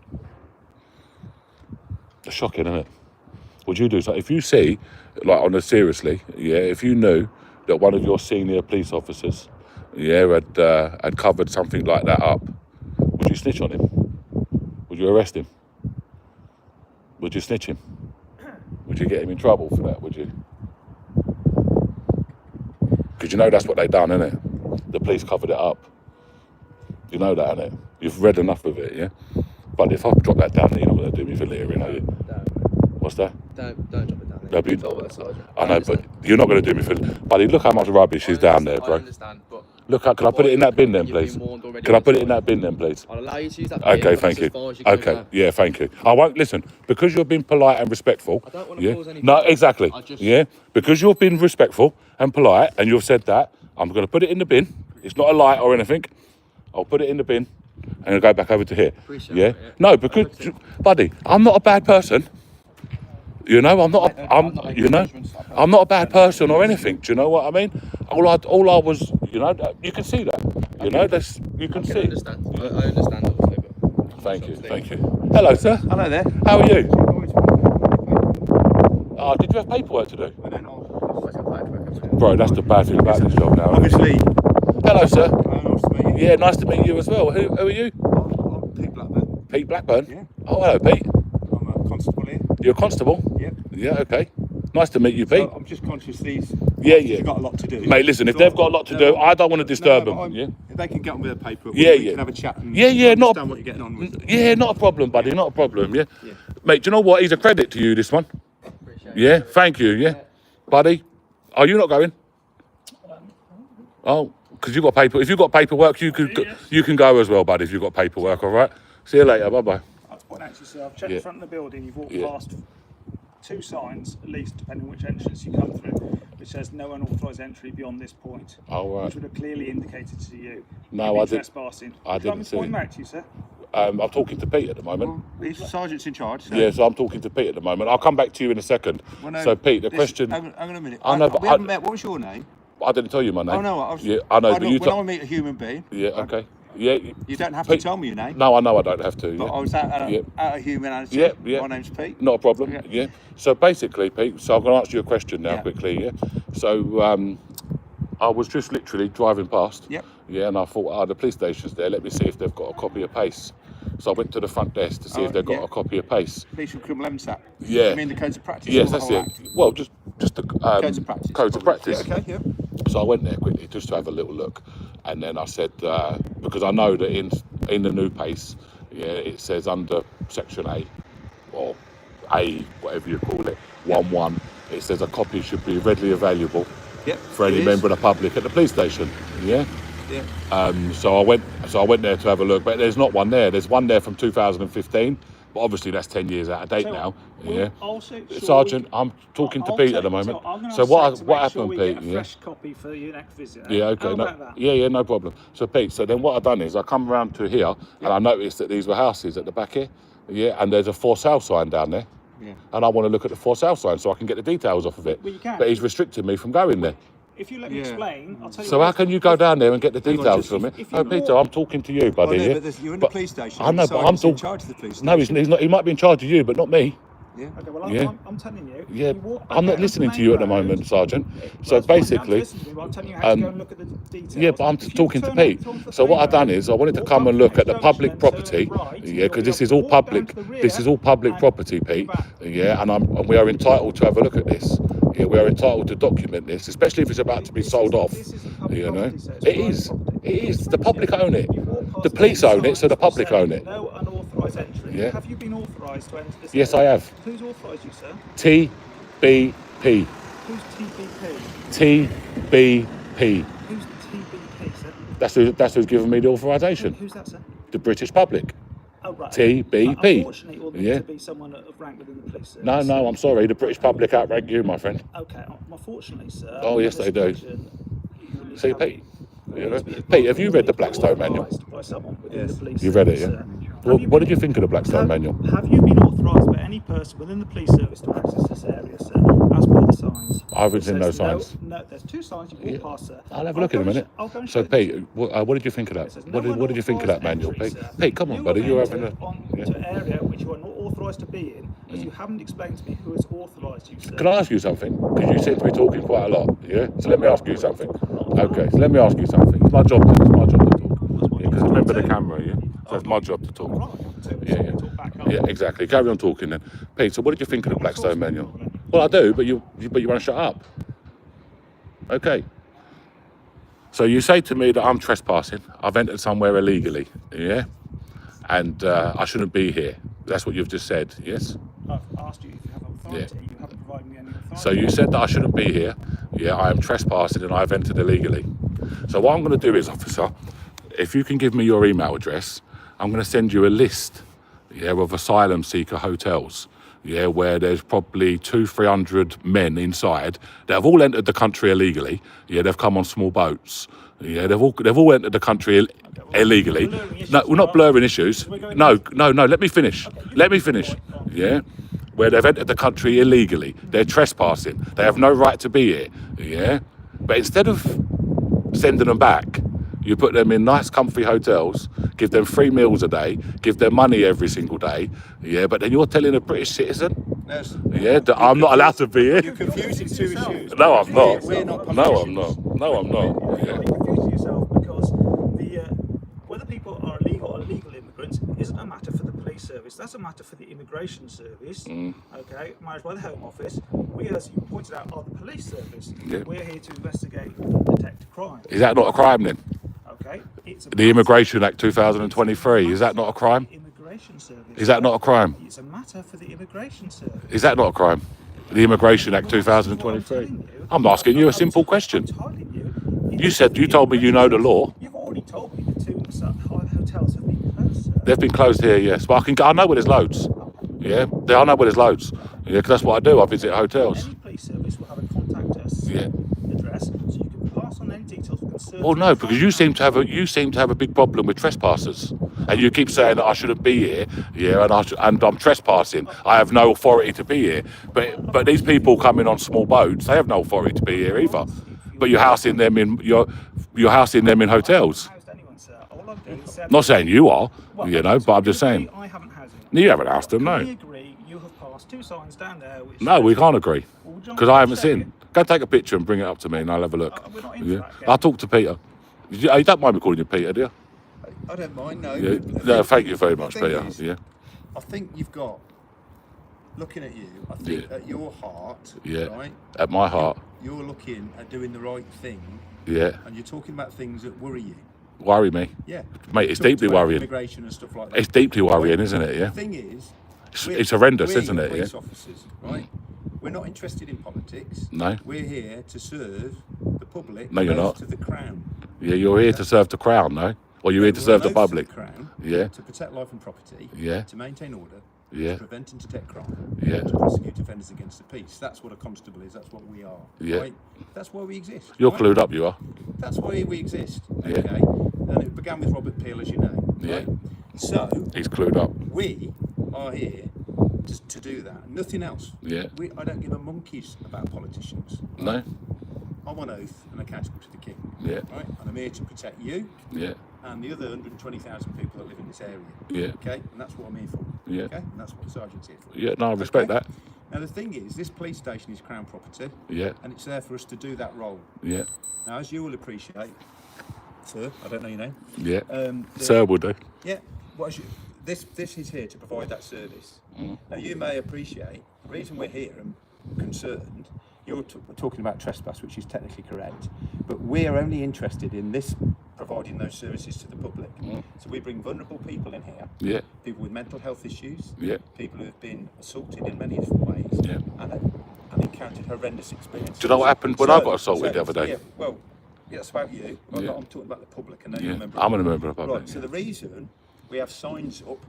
It's shocking, isn't it? Would you do so? If you see, like, on a seriously, yeah, if you knew that one of your senior police officers, yeah, had covered something like that up, would you snitch on him? Would you arrest him? Would you snitch him? Would you get him in trouble for that, would you? Because you know that's what they done, innit? The police covered it up. You know that, innit? You've read enough of it, yeah? But if I drop that down, you're not going to do me for littering, are you? What's that? Don't drop it down. No, but Told by the sergeant. I know, but you're not going to do me for... Buddy, look how much rubbish is down there, bro. I understand, but... Look, can I put it in that bin then, please? Can I put it in that bin then, please? I'll allow you to use that bin. Okay, thank you. Okay, yeah, thank you. I won't, listen, because you've been polite and respectful. I don't want to cause any... No, exactly. Yeah, because you've been respectful and polite and you've said that, I'm going to put it in the bin. It's not a light or anything. I'll put it in the bin and I'll go back over to here. Appreciate yeah? it, yeah. No, because, buddy, I'm not a bad person. You know, I'm not a bad person or anything. Do you know what I mean? All I was, you know, you can see that. You know, that's, you can see. I understand. I understand, obviously, but... Thank you. Hello, sir. Hello there. How are you? Oh, did you have paperwork to do? I don't know. Bro, that's the bad thing about this job now. Obviously. Hello, sir. Nice to meet you. Yeah, nice to meet you as well. Who are you? I'm Pete Blackburn. Pete Blackburn? Yeah. Oh, hello, Pete. I'm a constable here. You're a constable? Yep. Yeah, okay. Nice to meet you, Pete. So I'm just conscious these. Yeah. They've got a lot to do. Mate, listen, if they've got a lot to do, I don't want to disturb them. Yeah. If they can get on with their paperwork, Yeah, we yeah. can have a chat and what understand what you're getting on with. Yeah, not a problem, buddy, not a problem, yeah? Yeah. Mate, do you know what? He's a credit to you, this one. Appreciate Yeah, it. thank you, yeah? Buddy, are you not going? Oh, because you've got paper. If you've got paperwork, you can go as well, buddy, if you've got paperwork, all right? See you later, bye-bye. That's what actually, so I've checked Yeah. the front of the building, you've walked Yeah. past 2 signs, at least, depending on which entrance you come through, which says no unauthorised entry beyond this point, All right. which would have clearly indicated to you. No, you'd be I didn't. Trespassing. I Would you like didn't me to see point it. them out to you, sir? I'm talking to Pete at the moment. He's the sergeant's in charge. So. Yeah, so I'm talking to Pete at the moment. I'll come back to you in a second. Well, no, So, Pete, the this- question... Hang on a minute. I know, but we haven't met. What was your name? I didn't tell you my name. Oh no, I know, but you when I meet a human being. Yeah, okay. Yeah. You don't have Pete- to tell me your name. No, I know I don't have to. But Yeah. I was out Yeah. of humanity. Yeah, yeah. My name's Pete. Not a problem. Yeah. Yeah. So basically, Pete. So I'm going to answer your question now Yeah. quickly. Yeah. So I was just literally driving past. Yep. Yeah, and I thought, the police station's there. Let me see if they've got a copy of PACE. So I went to the front desk to see Oh, if they've got yeah. a copy of PACE. Police and criminal MSAP. Yeah. You mean the codes of practice? Yes, or the that's whole it. act? Well, just the Codes of practice. Codes of probably. practice. Yeah, okay, yeah. So I went there quickly just to have a little look, and then I said because I know that in the new PACE, yeah, it says under Section A or A, whatever you call it, 1.1. It says a copy should be readily available Yep. for any it is. member of the public at the police station. Yeah. Yeah. So I went there to have a look, but there's not one there. There's one there from 2015, but obviously that's 10 years out of date now. Yeah. Sergeant, I'm talking to Pete at the moment. So what happened, Pete? Get a fresh copy for your next visit. Yeah, okay. How No, about that? yeah, no problem. So Pete, so then what I've done is I come around to here and I noticed that these were houses at the back here. Yeah, and there's a for sale sign down there. Yeah. And I want to look at the for sale sign so I can get the details off of it. Well, you can. But he's restricted me from going there. if you let me explain, I'll tell you. So how can you go down there and get the details from it? if you Oh, Peter, I'm talking to you, buddy. Well, no, yeah? but you're in the police station. I know, but I'm in charge of the police station. No, he's not. He might be in charge of you, but not me. Yeah. Okay, well, Yeah. I'm telling you. Yeah, you walk back I'm not out listening the to you at the main road. moment, Sergeant. Well, So that's fine, basically, I'm listening to you, I'm telling you how to go and look at the details. yeah, but I'm If you talking to turn up Pete. onto the So what main I've done road, is I wanted to walk come up and look to at the the public junction, turn property. right, Yeah, because this walk is all down public. to the rear This is all public and property, Pete. back. Yeah, and we are entitled to have a look at this. Yeah, we are entitled to document this, especially if it's about to be sold off. This is a public You know, property, so it's it private is. property. It is. The public own it. You walk past The police own it, so the signs public saying own it. No unauthorised entry. Yeah. Have you been authorised to enter this? Yes, area? I have. Who's authorised you, sir? TBP. Who's TBP? TBP. Who's TBP, sir? That's who's given me the authorisation. Who's that, sir? The British public. Oh, right. TBP. Unfortunately, it will need Yeah. to be someone of rank within the police service. No, I'm sorry. The British public outrank you, my friend. Okay, unfortunately, sir. Oh, yes, on they this do. occasion, you will need See, to have- Pete. You know? to be Pete, have you read the Blackstone manual? authorised by someone within the police You read it, service, yeah? sir. Well, Have you what been- did you think of the Blackstone manual? Have you been authorised by any person within the police service to access this area, sir? As per the signs. I haven't It seen no says signs. No, there's two signs you walk past, sir. I'll have a look in a minute. I'll go and So, show Pete, you. what did you think of that? It says What no did you think of that unauthorised manual, entry, Pete? sir. Pete, come on, You buddy. have You're entered having a... on Yeah. to an area which you are not authorised to be in, as you haven't explained to me who has authorised you, sir. Can I ask you something? Because you seem to be talking quite a lot, yeah? So let me ask you something. Okay, so let me ask you something. It's my job to talk. Because remember the camera, yeah? So it's my job to talk. Yeah. Yeah, exactly. Carry on talking then. Pete, so what did you think of the Blackstone manual? Well, I do, but you want to shut up. Okay. So you say to me that I'm trespassing. I've entered somewhere illegally, yeah? And I shouldn't be here. That's what you've just said, yes? I've asked you if you have authority. You haven't provided me any authority. So you said that I shouldn't be here. Yeah, I am trespassing and I've entered illegally. So what I'm going to do is, officer, if you can give me your email address, I'm going to send you a list, yeah, of asylum seeker hotels, yeah, where there's probably 200-300 men inside that have all entered the country illegally. Yeah, they've come on small boats. Yeah, they've all entered the country illegally. No, we're not blurring issues. No. Let me finish. Let me finish. Yeah, where they've entered the country illegally. They're trespassing. They have no right to be here. Yeah, but instead of sending them back, you put them in nice, comfy hotels, give them 3 meals a day, give them money every single day. Yeah, but then you're telling a British citizen, Yes. yeah, that I'm not allowed to be You're here. confusing two issues. No, I'm not. We're not No, I'm not. No, I'm not. You're Yeah. confusing yourself because whether people are illegal or illegal immigrants isn't a matter for the police service. That's a matter for the immigration service. Okay, managed by the Home Office. We, as you pointed out, are the police service. Yeah. We're here to investigate and detect crime. Is that not a crime then? Okay, it's a The Immigration Act 2023, is that not a crime? Immigration service. Is that not a crime? It's a matter for the immigration service. Is that not a crime? The Immigration Act 2023. I'm asking you a simple question. You told me you know the law. You've already told me the two hotels have been closed, sir. They've been closed here, yes. But I know where there's loads. Yeah, I know where there's loads. Yeah, because that's what I do. I visit hotels. Any police service will have a contact us Yeah. address, so you can pass on any details concerning. Well, no, because you seem to have a big problem with trespassers, and you keep saying that I shouldn't be here. Yeah, and I'm trespassing. I have no authority to be here. But these people coming on small boats, they have no authority to be here either. But you're housing them in hotels. Housed anyone, sir. All I've done is said. Not saying you are, Well, you know, but I'm just can we saying. agree I haven't housed anyone? You haven't asked them, Can we no. agree you have passed two signs down there which No, we can't agree. Well, would you like Because me I to haven't show seen. you? Go take a picture and bring it up to me and I'll have a look. We're not into Yeah. that, okay? I'll talk to Peter. You don't mind me calling you Peter, do you? I don't mind, no. Yeah. But No, thank you very the much, thing Peter. is, Yeah. I think you've got, looking at you, I think Yeah. at your heart, Yeah. right, At my heart. you're looking at doing the right thing, Yeah. and you're talking about things that worry you. Worry me. Yeah. Mate, it's Talked deeply about worrying. Immigration and stuff like that. It's deeply worrying, isn't it? Yeah. The thing is, It's horrendous, we're isn't your it? police Yeah. officers, right? We're not interested in politics. No. We're here to serve the public. No, you're an oath not. To the Crown. Yeah, you're here to serve the Crown, no? Or you're here to We're serve the an oath to public? Crown, Yeah. To protect life and property. Yeah. To maintain order. Yeah. To prevent and detect crime. Yeah. To prosecute offenders against the peace. That's what a constable is. That's what we are. Yeah. Right? That's why we exist. You're right? clued up, you are. That's why we exist. Yeah. Okay. And it began with Robert Peel, as you know. Yeah. Right? So He's clued up. we are here to do that. Nothing else. Yeah. I don't give a monkeys about politicians. No? I'm on oath and accountable to the King. Yeah. Right? And I'm here to protect you Yeah. and the other 120,000 people that live in this area. Yeah. Okay? And that's what I'm here for. Yeah. Okay? And that's what the sergeant's here for. Yeah, no, I respect Okay? that. Now, the thing is, this police station is Crown property. Yeah. And it's there for us to do that role. Yeah. Now, as you will appreciate, sir, I don't know your name. Yeah. The- Sir would do. Yeah. This is here to provide that service. Now, you may appreciate the reason we're here and concerned. We're talking about trespass, which is technically correct, but we're only interested in this providing those services to the public. So we bring vulnerable people in here, Yeah. people with mental health issues, Yeah. people who have been assaulted in many different ways, Yeah. and encountered horrendous experiences. Do you know what happened when I got assaulted the other day? Yeah, well, that's about you. Yeah. I'm talking about the public. I know Yeah. you're a member. I'm a member of the public. Right. So the reason we have signs up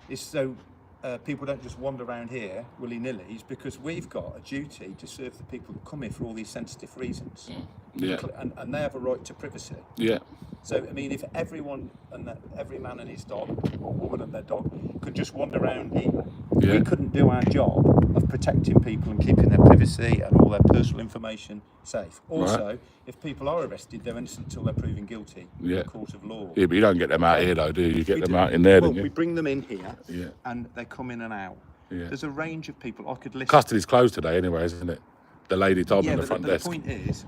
is so people don't just wander around here willy-nilly, is because we've got a duty to serve the people that come here for all these sensitive reasons. Yeah. And they have a right to privacy. Yeah. So, I mean, if everyone and every man and his dog, or woman and their dog, could just wander around here, Yeah. we couldn't do our job of protecting people and keeping their privacy and all their personal information safe. Also, if people are arrested, they're innocent until they're proven guilty in Yeah. the court of law. Yeah, but you don't get them out here though, do you? You get We them do. out in there, Well, don't we you? bring them in here, Yeah. and they come in and out. Yeah. There's a range of people I could list. Custody's closed today anyway, isn't it? The lady told me Yeah, on the but front the desk. point is,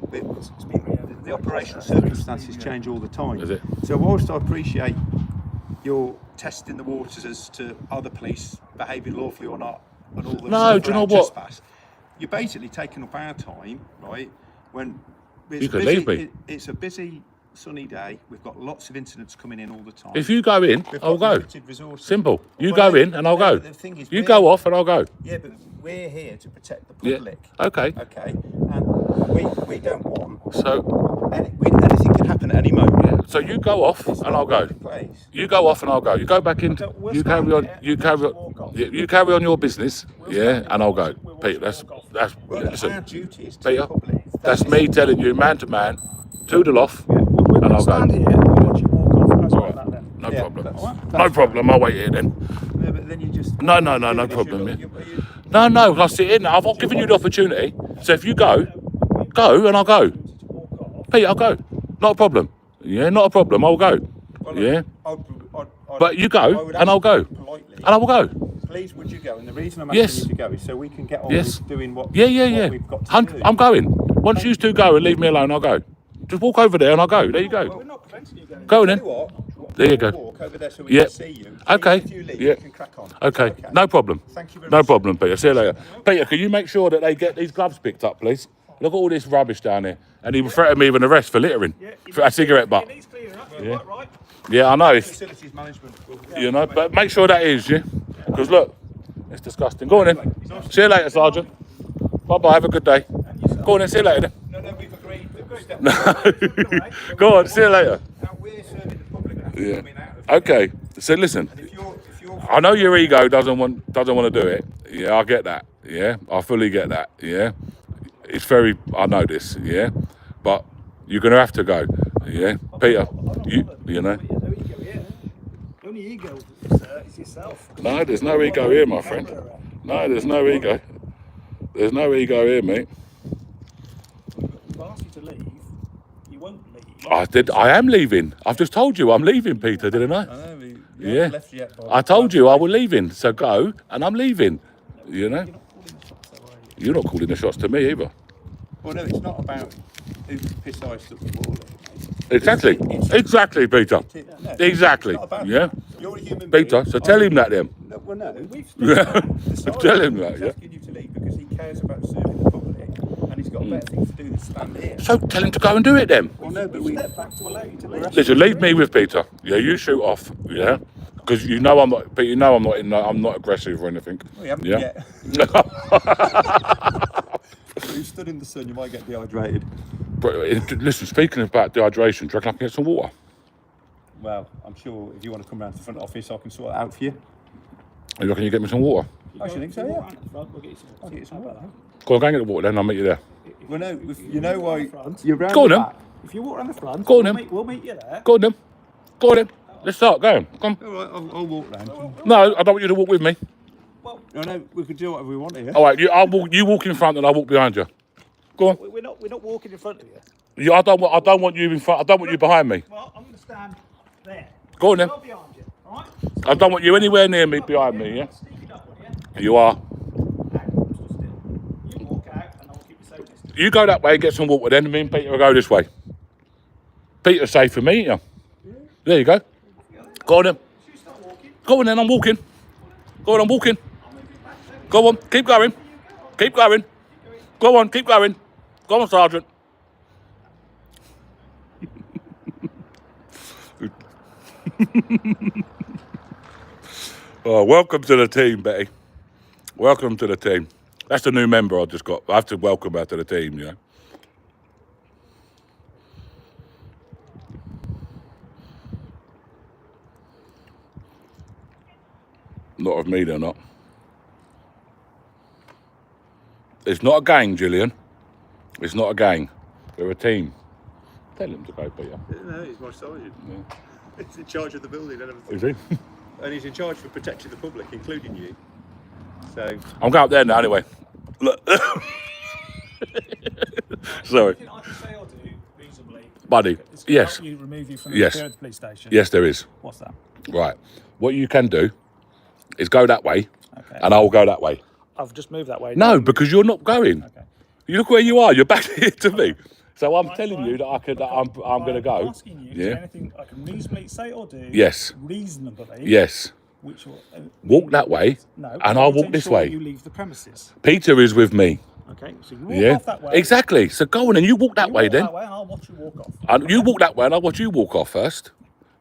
the operational circumstances change all the time. Is it? So whilst I appreciate your testing the waters as to are the police behaving lawfully or not, and all the No, stuff do you know around what? trespass, you're basically taking up our time, right? When it's You could busy, leave me. It's a busy, sunny day. We've got lots of incidents coming in all the time. If you go in, We've I'll got go. limited resources. Simple. You Well, go in and I'll no, go. but the thing is, You we're- go off and I'll go. Yeah, but we're here to protect the Yeah. public. Okay. Okay, and we don't want So, anything can happen at any moment. so you go off and I'll go. Place. You go off and I'll go. You go back in. We'll You stand carry on. here You and carry just on. walk off. Yeah, you carry on your business. Yeah, and I'll go. We'll Pete, that's walk off. Well, listen, our duty is to Peter, the public. that's me telling you, man to man, toodle off, We'll and I'll stand go. here and watch you walk off. That's like that then. No Yeah, problem. that's- No problem. I'll wait here then. No, but then you just. No problem. Yeah. No, I'll sit in. I've given you the opportunity. So if you go and I'll go. Pete, I'll go. Not a problem. Yeah, not a problem. I'll go. Yeah. But you go and I'll go. And I will go. Please, would you go? And the reason I'm Yes. asking you to go is so we can get on Yes. with doing what, Yeah. what we've got to do. I'm going. Once you two go and leave me alone, I'll go. Just walk over there and I'll go. There you We're go. not preventing you going. Go Tell then. you what, There you go. Walk over there so we Yeah. can see you. Okay. If you leave, Yeah. you can crack on. Okay. No problem. Thank you very No much. problem, Peter. See you later. Peter, can you make sure that they get these gloves picked up, please? Look at all this rubbish down here. And he threatened me with an arrest for littering. For a cigarette butt. It needs cleaning up. Yeah. You're quite right. Yeah, I know. It's, Facilities management. you know, but make sure that is, yeah? Because look, it's disgusting. Go on then. See you later, Sergeant. Bye-bye. Have a good day. Go on then. See you later then. No, we've agreed. Go on. See you later. Now we're serving the public. That's Yeah. coming out of Okay. So listen. If you're I know your ego doesn't want to do it. Yeah, I get that. Yeah, I fully get that. Yeah, it's very. I know this. Yeah, but you're gonna have to go. Yeah, Peter. You know. The only ego is yourself. No, there's no ego here, my friend. No, there's no ego. There's no ego here, mate. If I ask you to leave, you won't leave. I did. I am leaving. I've just told you I'm leaving, Peter. Didn't I? Yeah. Left yet, Bob. I told you I was leaving. So go, and I'm leaving. You know. You're not calling the shots to me either. Well, no, it's not about who piss ice up the wall. Exactly. Exactly, Peter. No, Exactly. it's not about Yeah. that. You're a human Peter, being. so tell him that then. No, well, no. Yeah. The sergeant Tell him that, is yeah. asking you to leave because he cares about serving the public and he's got better things to do than stand here. So tell him to go and do it then. Well, no, but we. Step back to allow you to leave. Listen, leave me with Peter. Yeah, you shoot off. Yeah, because you know I'm not. But you know I'm not aggressive or anything. We haven't Yeah. yet. You stood in the sun, you might get dehydrated. But listen, speaking about dehydration, do you reckon I can get some water? Well, I'm sure if you want to come round to the front office, I can sort it out for you. You reckon you get me some water? I should think so, Walk yeah. round at the front, we'll get you some. I'll get you some water. Go on, go and get the water then. I'll meet you there. Well, no, you know why you're round Go on the then. back. If you walk around the front, Go on then. we'll meet you there. Go on then. Go on then. Let's start. Go on. Come. All right, I'll walk round. No, I don't want you to walk with me. No, we could do whatever we want here. All right, you walk in front and I'll walk behind you. Go on. We're not walking in front of you. I don't want you in front. I don't want you behind me. Well, I'm going to stand there. Go on then. Well behind you. All right. I don't want you anywhere near me behind me. Yeah. Sneaking up on you. You are. Out, still. You walk out, and I'll keep you safe distance. You go that way and get some water. Then me and Peter will go this way. Peter's safe for me. Yeah. There you go. Go on then. You start walking. Go on then. I'm walking. Go on. I'm walking. Go on. Keep going. Keep going. Go on. Keep going. Go on, Sergeant. Oh, welcome to the team, Betty. Welcome to the team. That's the new member I just got. I have to welcome her to the team, you know. Not of me, they're not. It's not a gang, Gillian. It's not a gang. We're a team. Tell him to go, Peter. No, he's my sergeant. Yeah. He's in charge of the building and everything. Is he? And he's in charge for protecting the public, including you. So I'm going up there now anyway. Look. Sorry. Anything I can say or do reasonably. Buddy, It's gonna yes. help you remove you from Yes. the police station. Yes, there is. What's that? Right. What you can do is go that way, Okay. and I'll go that way. I've just moved that way. No, because you're not going. Okay. You look where you are. You're back here to me. So I'm Fine, telling fine. you that I'm going to go. I'm asking you, is there Yeah. anything I can reasonably say or do? Yes. Reasonably. Yes. Which will, Walk that way, no, and I'll to walk this ensure way. You leave the premises. Peter is with me. Okay. So you walk Yeah. off that way. Exactly. So go on and you walk that You way walk then. That way, and I'll watch you walk off. And you walk that way, and I'll watch you walk off first.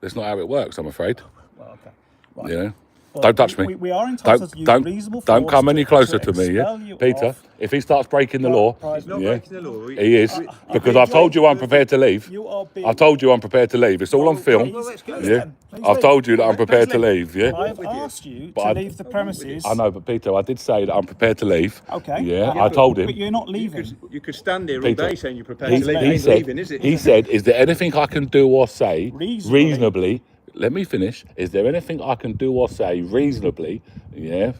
That's not how it works, I'm afraid. Well, okay. Right. You know. Well, Don't touch me. We are entitled to use reasonable Don't force come any closer to me, expel yeah, you Peter. off. If he starts breaking the law, he's not yeah, breaking the law. he is because I've told you I'm prepared to leave. You are being. I've told you I'm prepared to leave. It's all on film. Please, Yeah, please I've leave. told you that I'm prepared to Please leave. Yeah, I've asked you But to I- leave the premises. I know, but Peter, I did say that I'm prepared to leave. Okay. Yeah, Yeah, I told But him. you're not leaving. You could stand here all Peter, day saying you're prepared He, to leave. he Ain't said, leaving, is it? he said, is there anything I can do or say Reasonably. reasonably? Let me finish. Is there anything I can do or say reasonably, yeah,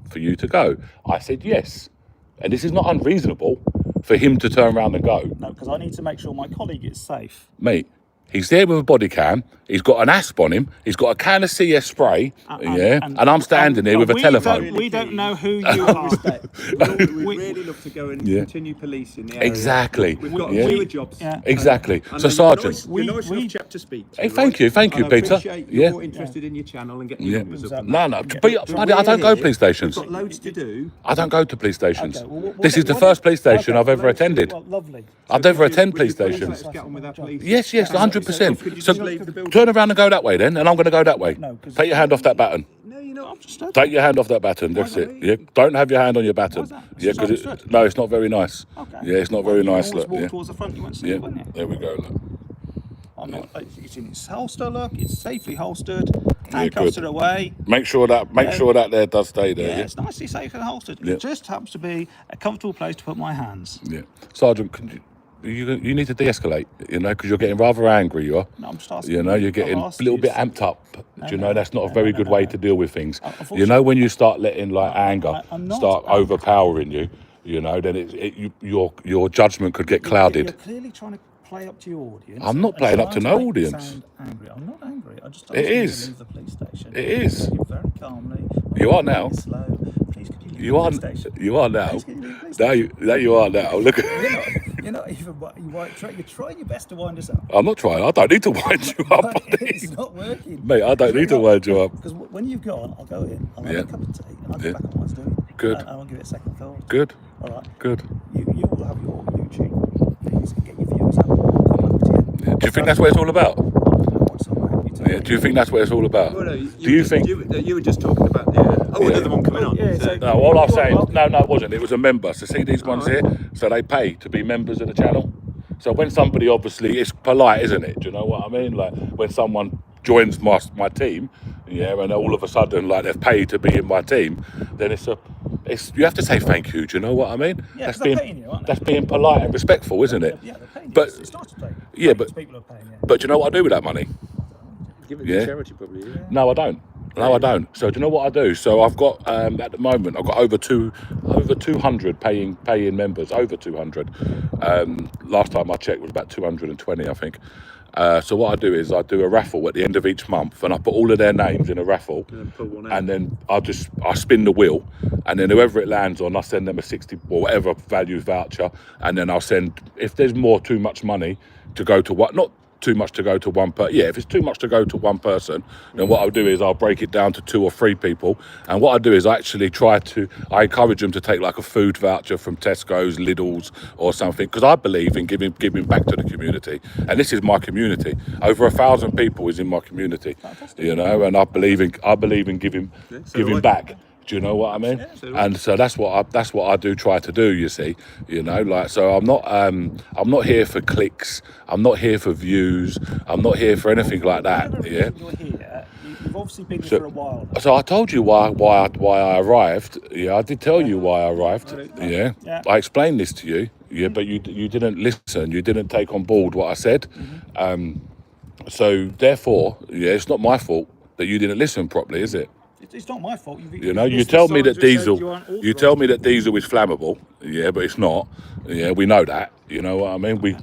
for you to go? I said yes. And this is not unreasonable for him to turn around and go. No, because I need to make sure my colleague is safe. Mate, he's there with a body cam. He's got an asp on him. He's got a can of CS spray. And I'm standing here with a telephone. We don't know who you are. We'd really love to go and Yeah. continue policing the area. Exactly. We've got Yeah. fewer jobs. Yeah. Exactly. And So, you're Sergeant. You're a nice we- enough chap to speak to. Hey, thank you, And Peter. I appreciate Yeah. you're interested in your channel and getting Yeah. your numbers up. No, but buddy, I don't go to police stations. We've got loads to do. I don't go to police stations. Okay, well, This is the first police station I've ever attended. Well, lovely. I've never attended police Would you please stations. let us get on with our police? Yes, 100%. Could you So just leave the building? turn around and go that way then, and I'm going to go that way. No, 'cause- Take your hand off that button. No, you're not. I'm just stood. Take your hand off that button. That's it. Yeah. Don't have your hand on your button. Why's that? Yeah, It's just because understood. no, it's not very nice. Okay. Yeah, it's not Well, very you nice. always Look. walk Yeah. towards the front, you won't see Yeah. it, won't you? There we go. Look. I'm not, it's in its holster, look. It's safely holstered. Yeah, Handcuffs good. are away. Make sure that there does stay there. Yeah, Yeah. it's nicely safe and holstered. Yeah. It just happens to be a comfortable place to put my hands. Yeah. Sergeant, you need to de-escalate. You know, because you're getting rather angry. You are. No, I'm just asking. You know, you're I've getting a asked little you bit to- amped up. Do you know no, that's not a no, very no, good no, way no. to deal with things? Unfortunately- You know, when you start letting like anger I'm not start angry. overpowering you, you know, then your judgment could get clouded. You're clearly trying to play up to your audience. I'm not and playing up to trying no make it audience. sound angry. I'm not angry. I just It asked you is. to leave the police station. It is. You very calmly. You are now. Slow. Please could you leave You the are. police station? You are now. Please could you leave the police Now station? you are now. Look. You're not even. You're trying your best to wind us up. I'm not trying. I don't need to wind you up, buddy. It's not working. Mate, I don't need to wind you up. Because when you've gone, I'll go in, I'll have Yeah. a cup of tea, and I'll Yeah. get back on what I was doing. Good. And I won't give it a second thought. Good. All right. Good. You will have your YouTube things and get your views up. I'll come back to you. Yeah. Do you think that's what it's all about? What's all right? You tell Yeah. me. Do you think that's what it's all about? Well, no, Do you think? You were just talking about the. Another one coming on. Yeah, So- so- No, all I'm saying, no, it wasn't. It was a member. So see these ones here? So they pay to be members of the channel. So when somebody obviously, it's polite, isn't it? Do you know what I mean? Like when someone joins my team, yeah, and all of a sudden like they've paid to be in my team, then it's you have to say thank you. Do you know what I mean? Yeah, that's 'cause they're paying you, aren't they? that's being polite and respectful, isn't it? Yeah, they're paying But- you. It's not to pay. yeah, but- People are paying you. But do you know what I do with that money? Give it Yeah. to charity, probably. Yeah. No, I don't. No, I don't. So do you know what I do? So I've got at the moment I've got over 200 paying members, over 200. Last time I checked was about 220, I think. So what I do is I do a raffle at the end of each month, and I put all of their names in a raffle, And then pull one out. and then I spin the wheel, and then whoever it lands on, I send them a 60 or whatever value voucher, and then I'll send, if there's too much money to go to what, not too much to go to one if it's too much to go to one person, then what I'll do is I'll break it down to 2 or 3 people, and what I do is I actually I encourage them to take like a food voucher from Tesco's, Lidl's or something, because I believe in giving back to the community, and this is my community. Over 1,000 people is in my community. Fantastic. You know, and I believe in giving back. Do you know what I mean? Yeah, so do and so that's what I do try to do. You see, you know, like, so I'm not here for clicks. I'm not here for views. I'm not here for anything like that. Whatever Yeah. reason you're here, you've obviously been here for a while now. So I told you why I arrived. Yeah, I did tell you why I arrived. Yeah. Yeah. I explained this to you. Yeah, but you didn't listen. You didn't take on board what I said. So therefore, yeah, it's not my fault that you didn't listen properly, is it? It's not my fault. You know, you tell me that diesel is flammable. Yeah, but it's not. Yeah, we know that. You know what I mean? We're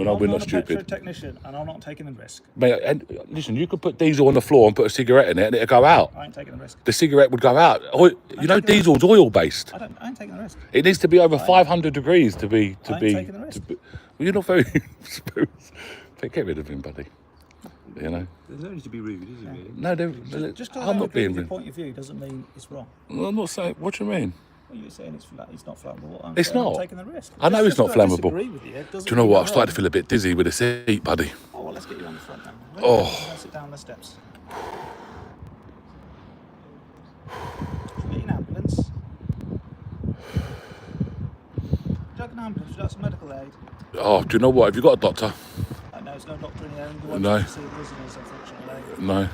not I'm a stupid. technician, and I'm not taking the risk. Mate, and listen, you could put diesel on the floor and put a cigarette in it, and it'll go out. I ain't taking the risk. The cigarette would go out. You know, diesel's oil based. I ain't taking the risk. It needs to be over 500 degrees to be. I ain't taking the risk. Well, you're not very smooth. Get rid of him, buddy. You know. There's no need to be rude, is it really? No, Just because I'm I not agree being with your rude. point of view doesn't mean it's wrong. I'm not saying. What do you mean? Well, you're saying it's not flammable. I'm It's saying not. I'm taking the risk. I know Just it's not 'cause I flammable. disagree with you, it doesn't Do you know mean what? I'm I'm starting to wrong. feel a bit dizzy with the seat, buddy. Oh, well, let's get you on the front now. Oh. Let's sit down the steps. Should we get an ambulance? Would you like an ambulance? Would you like some medical aid? Oh, do you know what? Have you got a doctor? No, there's no doctor in here. Only the one No. to see prisoners, unfortunately. No.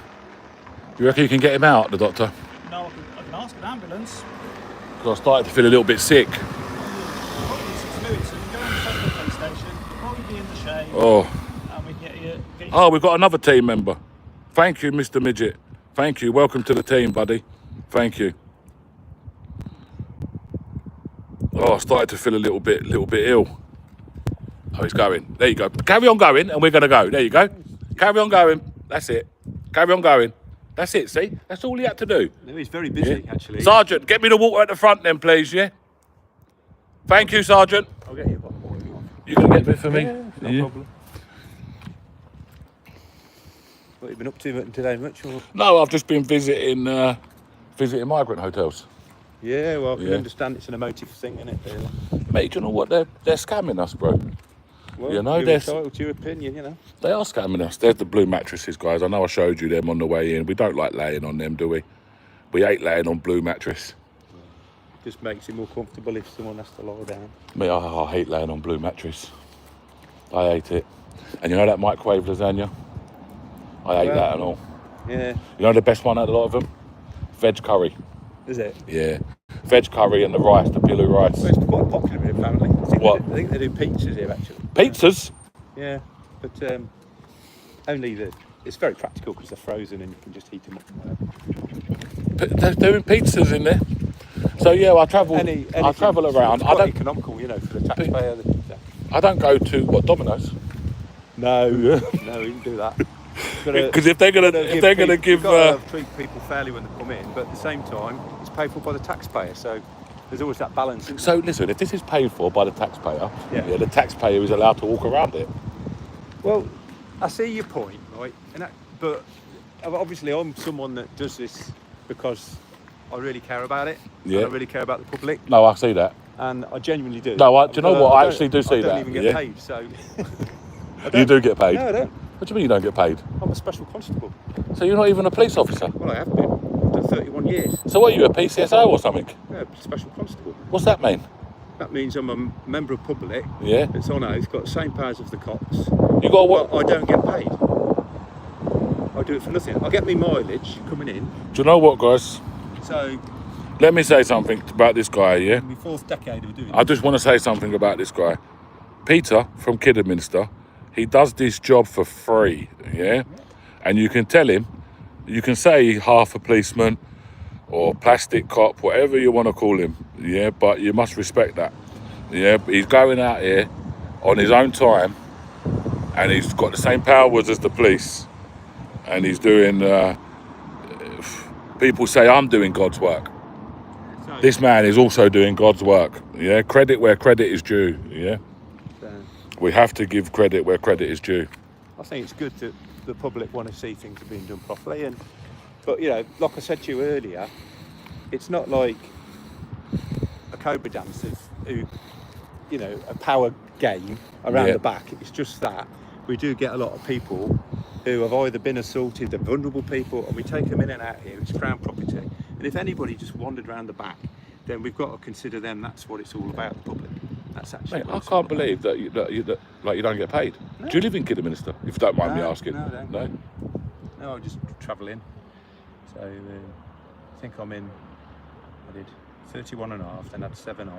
You reckon you can get him out, the doctor? No, I can ask an ambulance. Because I started to feel a little bit sick. Probably need some fluid, so you can go on the central police station. You'll probably be in the shade. Oh. And we can get you. Oh, we've got another team member. Thank you, Mr. Midget. Thank you. Welcome to the team, buddy. Thank you. Oh, I started to feel a little bit ill. Oh, he's going. There you go. Carry on going, and we're going to go. There you go. Carry on going. That's it. Carry on going. That's it, see? That's all he had to do. No, he's very busy, Yeah. actually. Sergeant, get me the water at the front then, please, yeah? Thank you, Sergeant. I'll get you one. You can get it for me? No problem. What have you been up to today, much? Or? No, I've just been visiting migrant hotels. Yeah, well, I can Yeah. understand it's an emotive thing, isn't it, really? Mate, do you know what? They're scamming us, bro. Well, You know, you're there's- entitled to your opinion, you know. They are scamming us. There's the blue mattresses, guys. I know I showed you them on the way in. We don't like laying on them, do we? We hate laying on blue mattress. Just makes it more comfortable if someone has to lie down. Me, I hate laying on blue mattress. I hate it. And you know that microwave lasagna? I hate Well, that and all. Yeah. You know the best one out of a lot of them? Veg curry. Is it? Yeah. Veg curry and the rice, the pillow rice. Well, it's quite popular here, apparently. What? I think they do pizzas here, actually. Pizzas? Yeah, but it's very practical because they're frozen and you can just heat them up and whatever. They're doing pizzas in there. So yeah, I travel around. It's I quite don't economical, you know, for the taxpayer. go to Domino's. No, no, you can do that. Because if they're gonna give you've got to treat people fairly when they come in, but at the same time, it's paid for by the taxpayer. So there's always that balance. Isn't So listen, if this is paid for by the taxpayer, Yeah. the taxpayer is allowed to walk around it. Well, I see your point, right? But obviously, I'm someone that does this because I really care about it. Yeah. And I really care about the public, No, I see that. and I genuinely do. No, do you know what? I don't- actually do see I don't that, even get yeah. paid, so. You do get paid. No, I don't. What do you mean you don't get paid? I'm a special constable. So you're not even a police officer? Well, I have been. I've done 31 years. So what are you, a PCSO or something? Yeah, special constable. What's that mean? That means I'm a member of public. Yeah. It's on oath, got the same powers of the cops. You got what? But I don't get paid. I do it for nothing. I get me mileage coming in. Do you know what, guys? So, Let me say something about this guy, yeah? my 4th decade of doing I just want to say something about this guy. Peter from Kidderminster, he does this job for free, yeah? And you can tell him You can say half a policeman or plastic cop, whatever you want to call him, yeah, but you must respect that. Yeah, he's going out here on his own time and he's got the same powers as the police and he's doing, people say I'm doing God's work. So, This man is also doing God's work, yeah, credit where credit is due, yeah. We have to give credit where credit is due. I think it's good that the public want to see things are being done properly. But you know, like I said to you earlier, it's not like a Cobra dancers who, you know, a power game around Yeah. the back. It's just that we do get a lot of people who have either been assaulted, they're vulnerable people, and we take them in and out here. It's Crown property, and if anybody just wandered around the back, then we've got to consider them. That's what it's all about, the public. That's actually. Mate, what I it's all can't believe that you don't get paid. No. Do you live in Kidderminster, if you don't mind me No, asking? no, I don't. No? No, I just travel in. So I think I'm in. I did 31 and a half, then had 7. I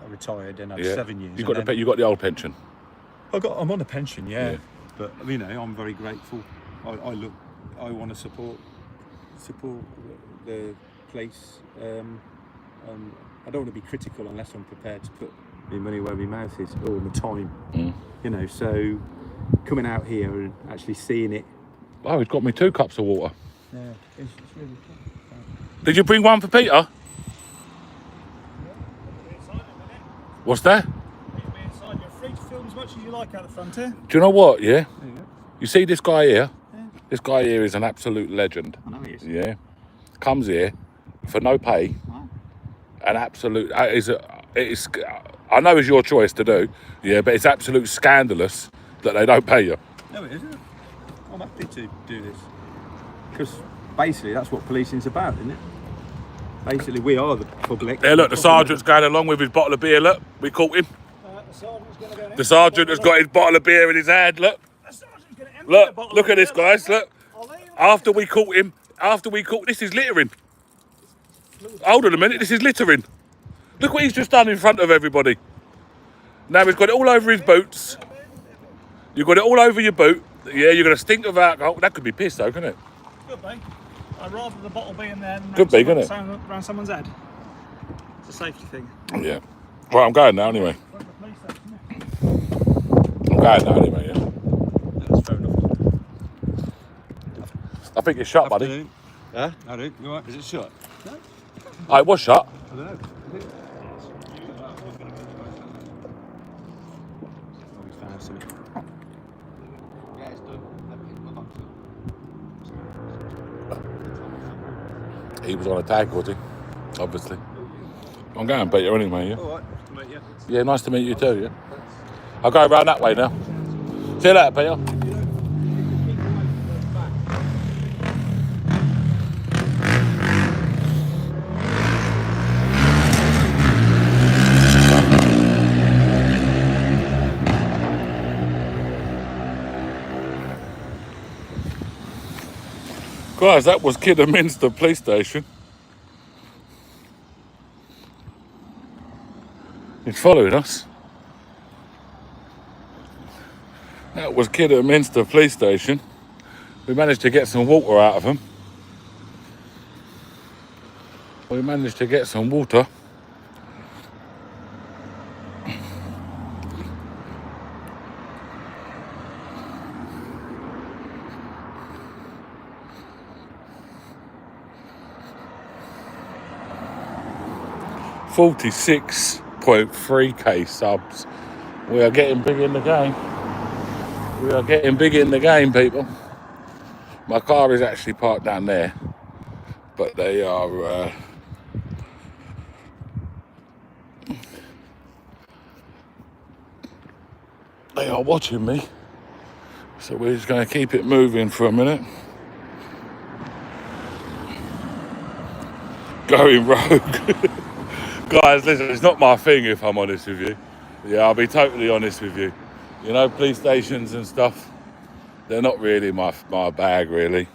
retired, then had 7 years. You got the old pension. I'm on a pension, yeah. Yeah. But you know, I'm very grateful. I want to support the place. I don't want to be critical unless I'm prepared to put my money where my mouth is, or my time. You know, so coming out here and actually seeing it. Oh, he's got me 2 cups of water. Yeah, it's really cool. Did you bring one for Peter? What's that? You're free to film as much as you like out the front here. Do you know what, yeah? There you go. You see this guy here? Yeah. This guy here is an absolute legend. I know he is. Yeah. Comes here for no pay. Wow. An absolute, I know it's your choice to do, yeah, but it's absolute scandalous that they don't pay you. No, it isn't. I'm happy to do this. Because basically that's what policing's about, isn't it? Basically we are the public. There, look, the sergeant's going along with his bottle of beer, look. We caught him. The sergeant's going to go in. The sergeant has got his bottle of beer in his hand, look. The sergeant's going to empty the bottle Look of at this, beer. guys, look. I'll leave it. After we caught him, this is littering. Hold on a minute, this is littering. Look what he's just done in front of everybody. Now he's got it all over his boots. You've got it all over your boot. Yeah, you're going to stink of alcohol. That could be piss though, couldn't it? Could be. I'd rather the bottle be in there than Could be, couldn't it? around someone's head. It's a safety thing. Yeah. Right, I'm going now anyway. Front of the police station, yeah. I'm going now anyway, yeah. That's fair enough. I think it's shut, buddy. Afternoon. Huh? I do. You alright? Is it shut? Oh, it was shut. I don't know. He was on a tag, was he? Obviously. I'm going Peter anyway, yeah? Alright, mate, yeah. Yeah, nice to meet you too, yeah? I'll go around that way now. See you later, Peter. Guys, that was Kidderminster Police Station. He's following us. That was Kidderminster Police Station. We managed to get some water out of him. We managed to get some water. $46.3k subs. We are getting big in the game. We are getting big in the game, people. My car is actually parked down there, but they are watching me. So we're just going to keep it moving for a minute. Going rogue. Guys, listen, it's not my thing if I'm honest with you. Yeah, I'll be totally honest with you. You know, police stations and stuff, they're not really my bag, really.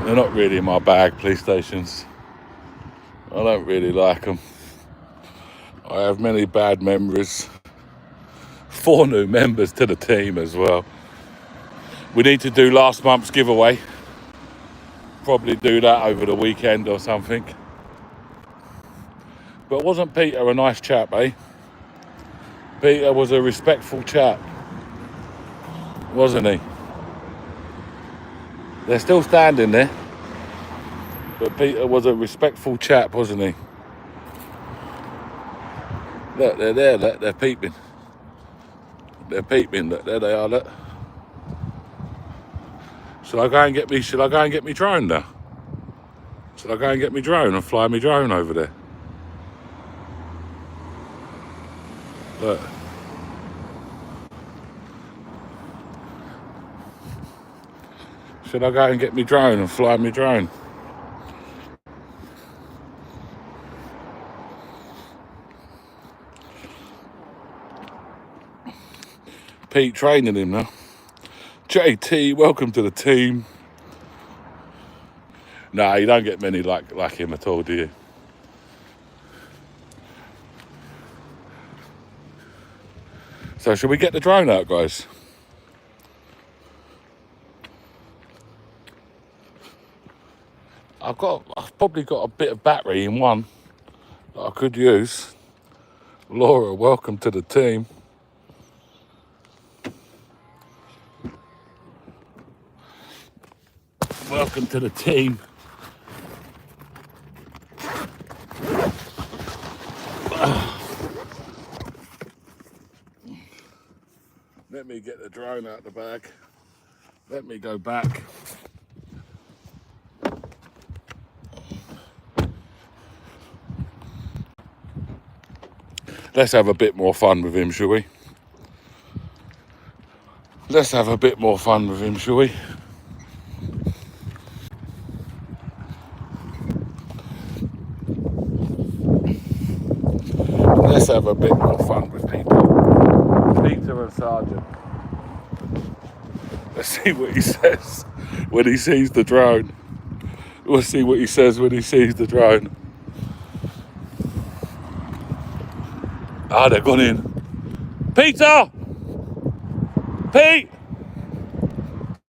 They're not really my bag, police stations. I don't really like them. I have many bad memories 4 new members to the team as well. We need to do last month's giveaway. Probably do that over the weekend or something. But wasn't Peter a nice chap, eh? Peter was a respectful chap, wasn't he? They're still standing there. But Peter was a respectful chap, wasn't he? Look, they're there, look, they're peeping. They're peeping, look, there they are, look. Shall I go and get me drone now? Shall I go and get me drone and fly me drone over there? Look. Should I go and get me drone and fly me drone? Pete training him now. JT, welcome to the team. Nah, you don't get many like him at all, do you? So should we get the drone out, guys? I've probably got a bit of battery in one that I could use. Laura, welcome to the team. Welcome to the team. Let me get the drone out the bag. Let me go back. Let's have a bit more fun with him, shall we? Let's have a bit more fun with him, shall we? Let's have a bit more fun with Peter and Sergeant. Let's see what he says when he sees the drone. We'll see what he says when he sees the drone. Ah, they've gone in. Peter! Pete!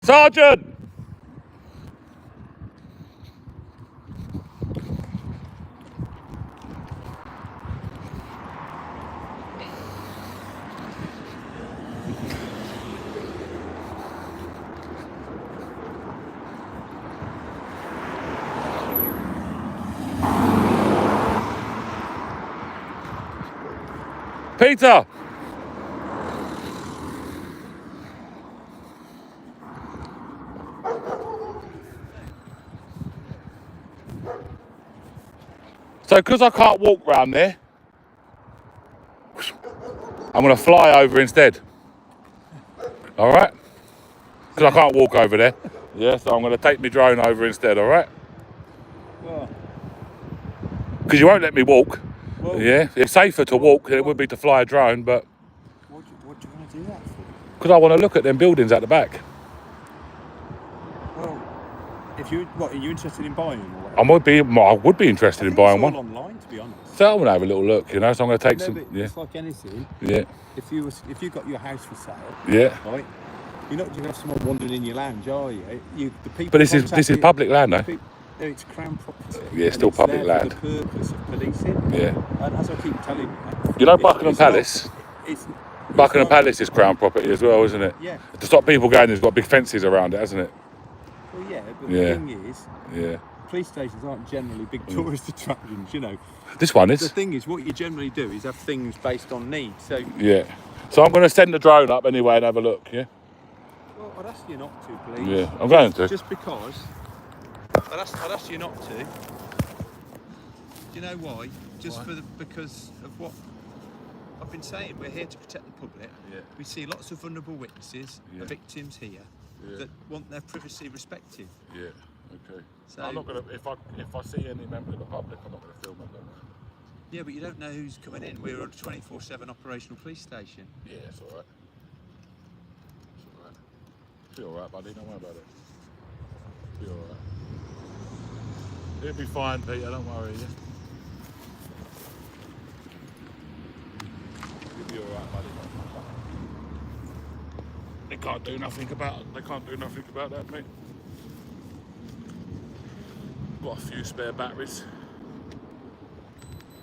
Sergeant! Peter! So, because I can't walk round there, I'm going to fly over instead. All right? Because I can't walk over there. Yeah, so I'm going to take my drone over instead, all right? Because you won't let me walk. Well, Yeah, it's safer to walk than it would be to fly a drone, but... What do you want to do that for? Because I want to look at them buildings at the back. Well, are you interested in buying them or whatever? I would be interested in buying one. It's all online, to be honest. So I'm going to have a little look, you know, so I'm going to take No, some... but Yeah, it's like anything. yeah, If you got your house for sale, yeah. right? You're not going to have someone wandering in your lounge, are you? The people. But this is public land, though. It's Crown property. Yeah, it's still and public there land. For the purpose of policing. Yeah. And as I keep telling you, You know it's- Buckingham it's not- Palace? It's Buckingham not- Palace is Crown property as well, isn't it? Yeah. To stop people going, there's got big fences around it, hasn't it? Well, yeah, but Yeah. the thing is, Yeah. police stations aren't generally big tourist attractions, you know. This one The is. thing is, what you generally do is have things based on need. So, Yeah. So I'm going to send the drone up anyway and have a look, yeah? well, I'd ask you not to, please. Yeah, I'm going to. Just because. I'd ask you not to. Do you know why? Because of what I've been saying. We're here to protect the public. Yeah. We see lots of vulnerable witnesses, Yeah. victims here, Yeah. that want their privacy respected. Yeah, okay. So- I'm not going to, if I see any member of the public, I'm not going to film them. Yeah, but you don't know who's coming in. We're a 24/7 operational police station. Yeah, it's all right. It's all right. Be all right, buddy. Don't worry about it. Be all right. It'll be fine, Peter. Don't worry. Yeah? You'll be all right, buddy. Can't do nothing about it. They can't do nothing about that, mate. Got a few spare batteries.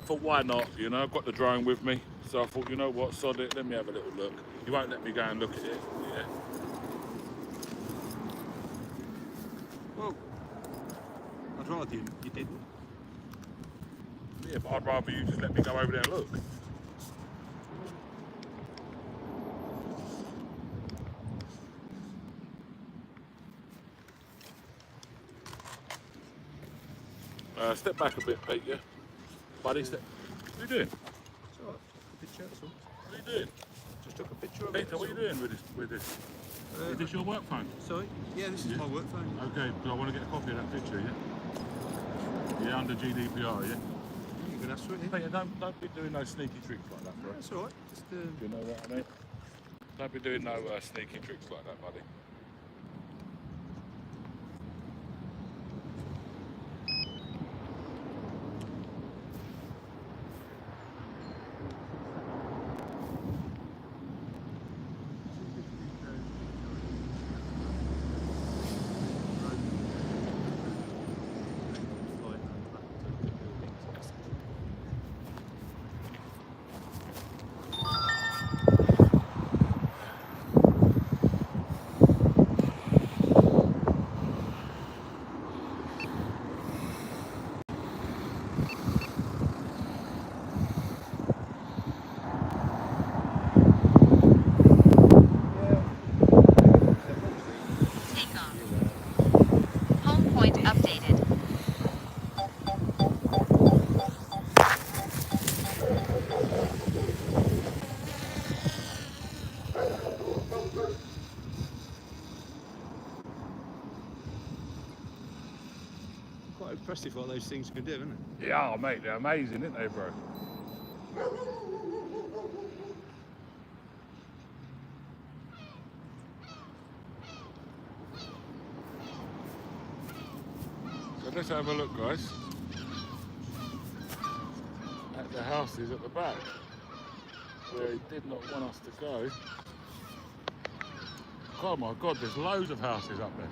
Thought, why not? You know, I've got the drone with me, so I thought, you know what, sod it. Let me have a little look. You won't let me go and look at it, yeah? Well, I'd rather you didn't. Yeah, but I'd rather you just let me go over there and look. Step back a bit, Pete, yeah? Buddy, step. What are you doing? It's all right. Picture, that's all. What are you doing? Just took a picture of it. Peter, what are you doing with this? Is this your work phone? Sorry? Yeah, this is my work phone. Okay, because I want to get a copy of that picture, yeah? Yeah, under GDPR, yeah? You can ask for it, yeah? Peter, don't be doing no sneaky tricks like that, bro. That's all right. Just, You know what I mean? Don't be doing no sneaky tricks like that, buddy. Takeoff. Home point updated. quite impressive what those things can do, isn't it? Yeah, mate, they're amazing, aren't they, bro? So let's have a look, guys, at the houses at the back, where he did not want us to go. Oh my God, there's loads of houses up there.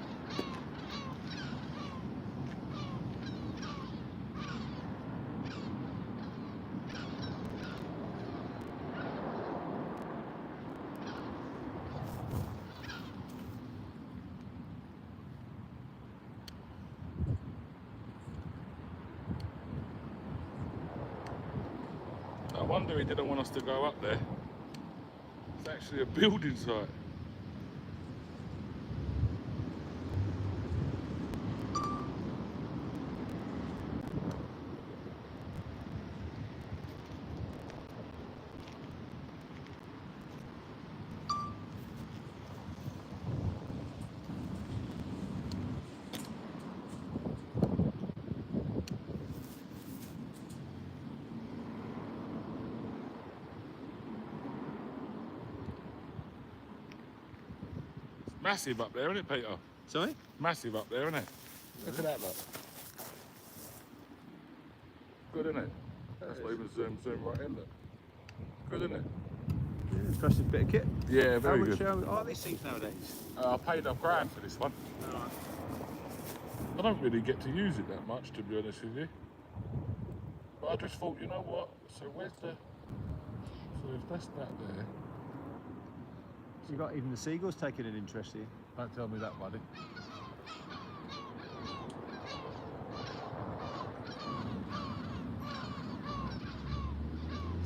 I wonder he didn't want us to go up there. It's actually a building site. Massive up there, isn't it, Peter? Sorry? Massive up there, isn't it? Look at that, look. Good, isn't it? That's why even zoom right in, look. Good, isn't it? Yeah, impressive bit of kit. Yeah, very How much good. are these things nowadays? I paid £1,000 for this one. Alright. I don't really get to use it that much, to be honest with you. But I just thought, you know what? So where's the... So if that's that there... You got even the seagulls taking an interest here. Don't tell me that, buddy.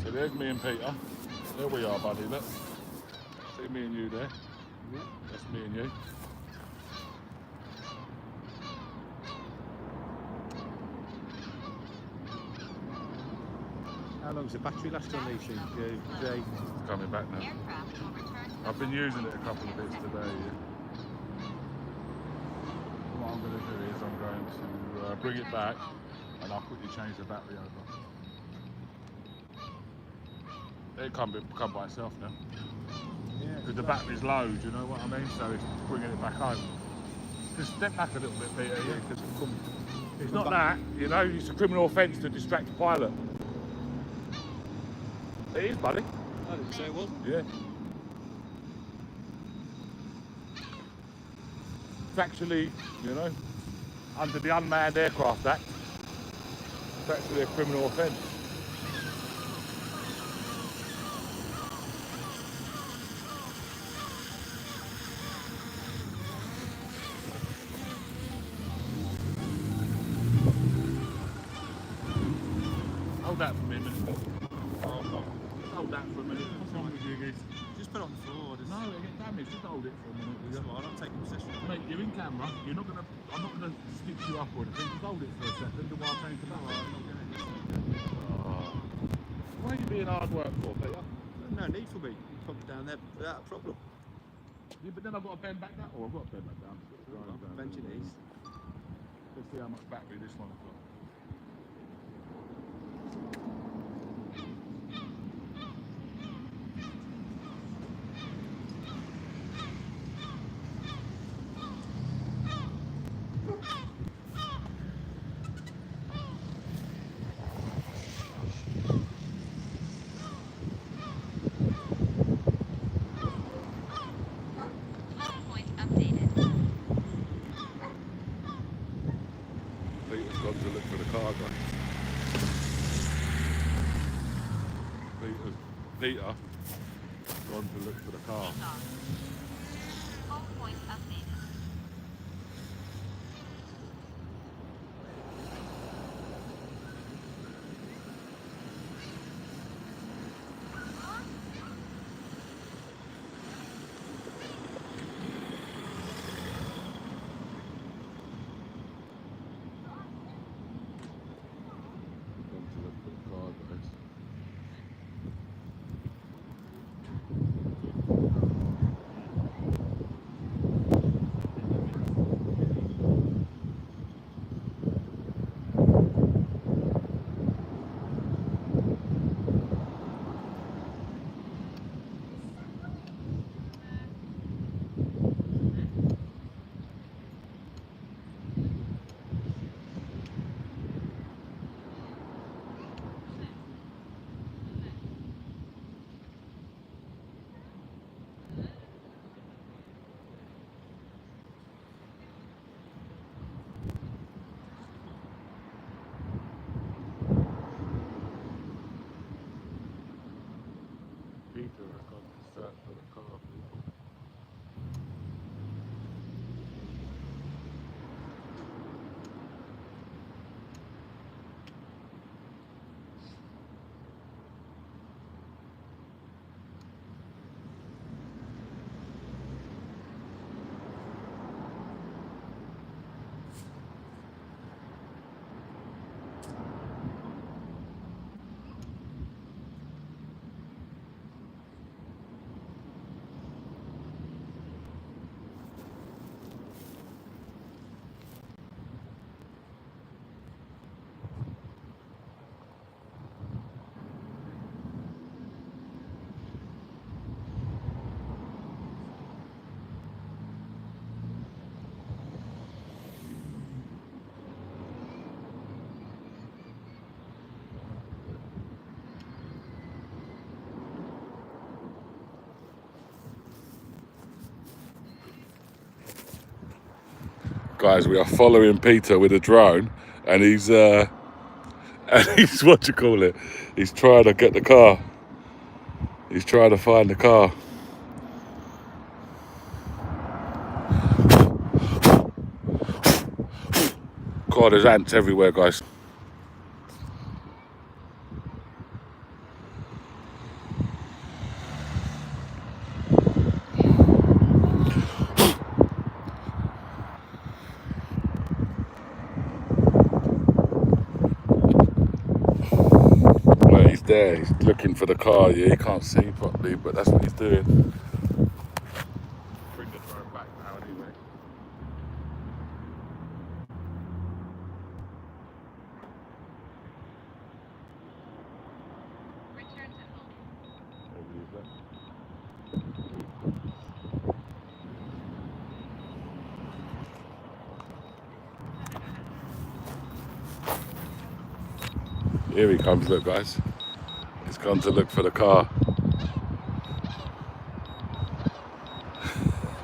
So there's me and Peter. There we are, buddy, look. See me and you there. Yeah. That's me and you. How long's the battery last on these things? Jay? It's coming back now. Aircraft will return to I've been using it a couple of bits today, yeah. What I'm going to do is I'm going to bring it back and I'll quickly change the battery over. It come by itself now. Yeah. Because the battery's low, do you know what I mean? So it's bringing it back home. Just step back a little bit, Peter, yeah? Because It's not that, you know, it's a criminal offence to distract the pilot. It is, buddy. I didn't say it wasn't. Yeah. It's actually, you know, under the Unmanned Aircraft Act, it's actually a criminal offence. Hold that for me a minute. Hold that for a minute. What's wrong with you guys? Just put it on the floor. Just... No, it'll get damaged. Just hold it for a minute. That's all right, I'm taking possession. Mate, you're in camera. You're not gonna. I'm not gonna stitch you up or anything. Just hold it for a second while I change the battery. Why are you being hard work for, Peter? No need for me. Pump it down there without a problem. Yeah, but then I've got to bend back down. Oh, I've got to bend back down. Bend your knees. Let's see how much battery this one's got. Hardpoint updated. Peter's gone to look for the car, guys. Peter gone to look for the car. Hardpoint updated. Gone to look for the car, guys. Peter has gone to search for the car, people. Guys, we are following Peter with a drone, and he's what do you call it? He's trying to get the car. He's trying to find the car. God, there's ants everywhere, guys. Well, he's there. He's looking for the car. Yeah, he can't see properly, but that's what he's doing. Bring the drone back now, anyway. Return to home. Here he comes, look guys. He's gone to look for the car.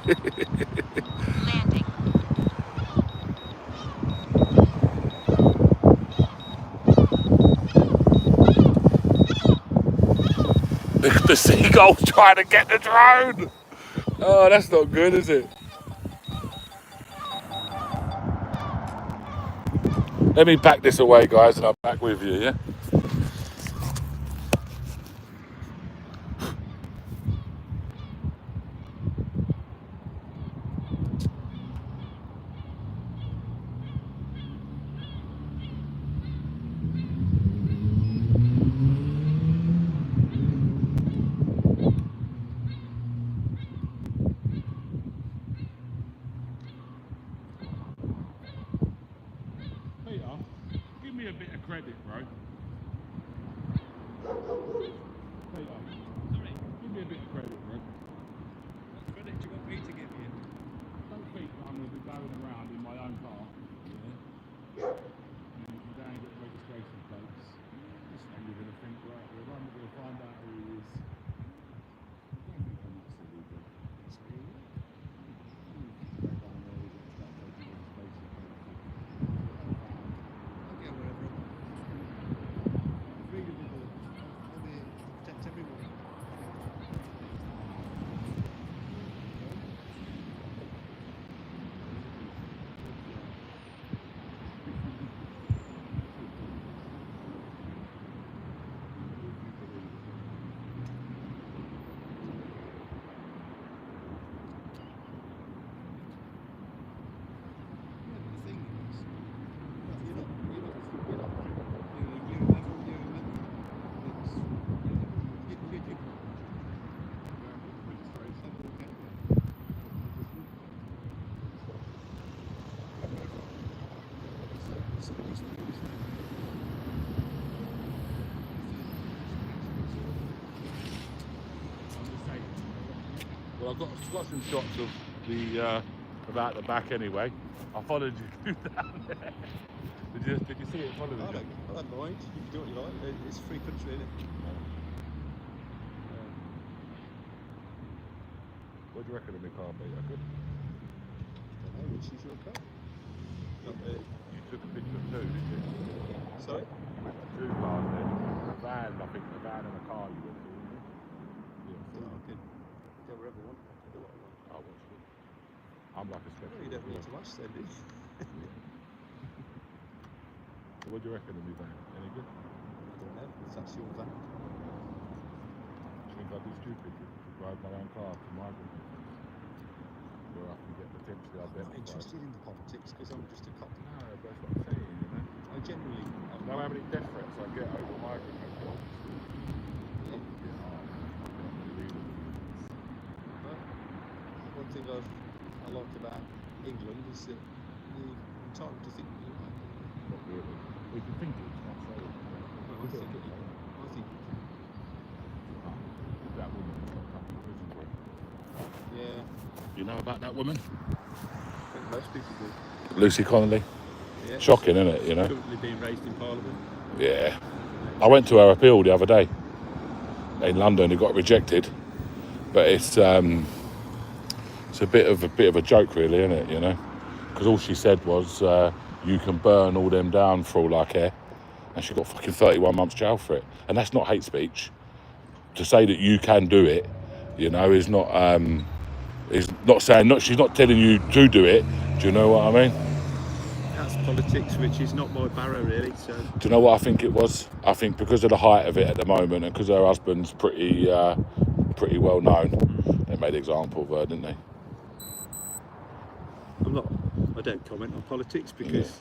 Landing. The seagull's trying to get the drone. Oh, that's not good, is it? Let me pack this away, guys, and I'm back with you, yeah? Peter, give me a bit of credit, bro. Peter, sorry, give me a bit of credit, bro. What credit do you want me to give you? Don't think that I'm going to be going around in my own car. Yeah. And you can go and get registration plates. And you're going to think, right, we're going to find out who he is. I don't think I'm not silly, but go down there, we're going to start taking registration plates. I'll get wherever I want. Freedom of all the protect everyone. Well, I've got some shots of the about the back anyway. I followed you down there. Did you see it following you? I don't mind. You can do what you like. It's a free country, isn't it? What do you reckon of my car, Peter? Good? I don't know, which is your car? You took a picture of two, didn't you? Sorry? You went to two cars then. A van, I think, a van and a car you went to, didn't you? No, I can go wherever I want. I can do what I want. Oh, what's good? I'm like a special. Well, you don't need to ask then, do you? So what do you reckon of me van? Any good? I don't know. If that's your van. Do you think I'd be stupid to drive my own car to migrant? Where I can get potentially I'm not identified. interested in the politics because I'm just a cop. No, but that's what I'm saying, you know. I generally. You know how many death threats I get over migrant people? Yeah. One thing I like about England is that you're entitled to think what you like. Not really. We can think it's not so. Well, I think That woman is locked up in prison for it. yeah. You know about that woman? I think most people do. Lucy Connolly. Yeah. Shocking, isn't it? You know. Currently being raised in Parliament. Yeah. I went to her appeal the other day in London. It got rejected, but it's a bit of a joke, really, isn't it? You know, because all she said was you can burn all them down for all I care, and she got fucking 31 months jail for it, and that's not hate speech. To say that you can do it, you know, is not saying she's not telling you to do it. Do you know what I mean? That's politics, which is not my barrow, really. So. Do you know what I think it was? I think because of the height of it at the moment, and because her husband's pretty well known, they made an example of her, didn't they? I don't comment on politics because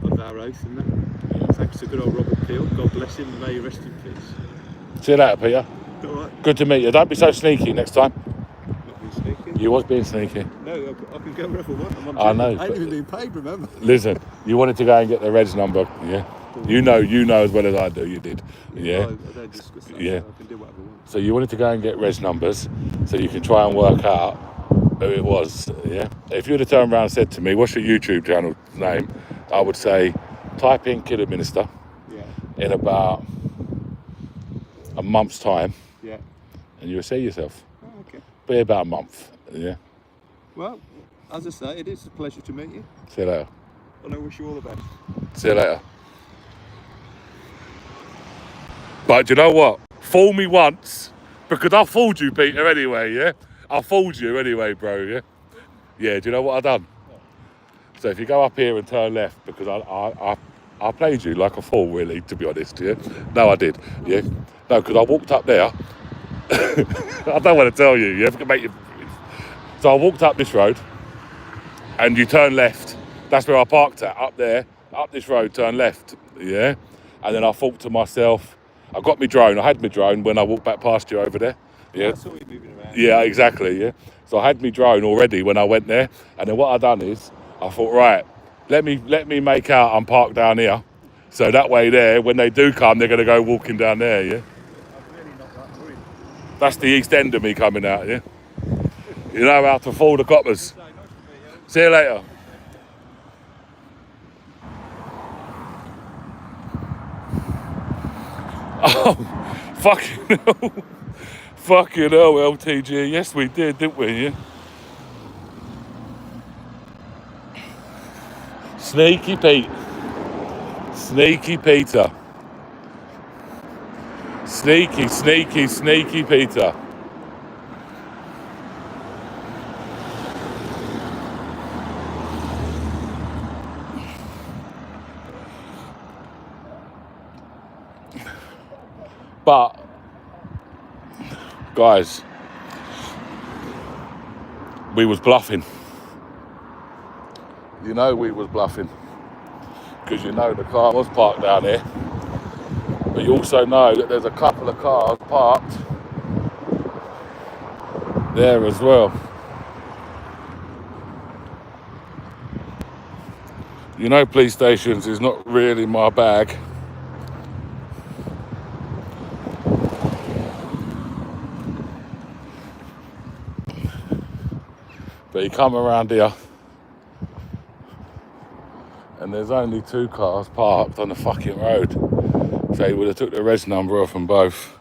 of our oath and that. Thanks to good old Robert Peel. God bless him and may he rest in peace. See you later, Peter. All right. Good to meet you. Don't be so sneaky next time. Not being sneaky. You was being sneaky. No, I can go wherever I want. I'm on I know, I ain't but- even being paid, remember? Listen, you wanted to go and get the Reds number, yeah? You know as well as I do, you did. Yeah. I don't discuss that. Yeah. So I can do whatever I want. So you wanted to go and get Res numbers so you can try and work out who it was, yeah? If you'd have turned around and said to me, what's your YouTube channel name? I would say, type in Kid Administer Yeah. in about a month's time Yeah. and you'll see yourself. Oh, okay. Be about a month, yeah? Well, as I say, it is a pleasure to meet you, See you later. and I wish you all the best. See you later. But you know what? Fool me once, Because I fooled you, Peter, anyway, yeah? I fooled you anyway, bro, yeah? Yeah, do you know what I done? So if you go up here and turn left, because I played you like a fool, really, to be honest, yeah? No, I did, yeah? No, because I walked up there. I don't want to tell you, yeah? So I walked up this road, and you turn left. That's where I parked at, up there, up this road, turn left, yeah? And then I thought to myself, I got my drone. I had my drone when I walked back past you over there. Yeah, I saw you moving around. yeah, exactly, yeah. So I had my drone already when I went there. And then what I done is, I thought, right, let me make out I'm parked down here. So that way there, when they do come, they're going to go walking down there, yeah? I'm really not that worried. That's the east end of me coming out, yeah? You know how to fool the coppers. So nice to meet you. See you later. Oh, fucking hell. Fucking hell, LTG. Yes, we did, didn't we? Yeah. Sneaky Pete. Sneaky Peter. Sneaky, sneaky, sneaky Peter. But, guys, we was bluffing. You know we was bluffing. Because you know the car was parked down here. But you also know that there's a couple of cars parked there as well. You know, police stations is not really my bag. But you come around here and there's only 2 cars parked on the fucking road. So he would have took the res number off them both.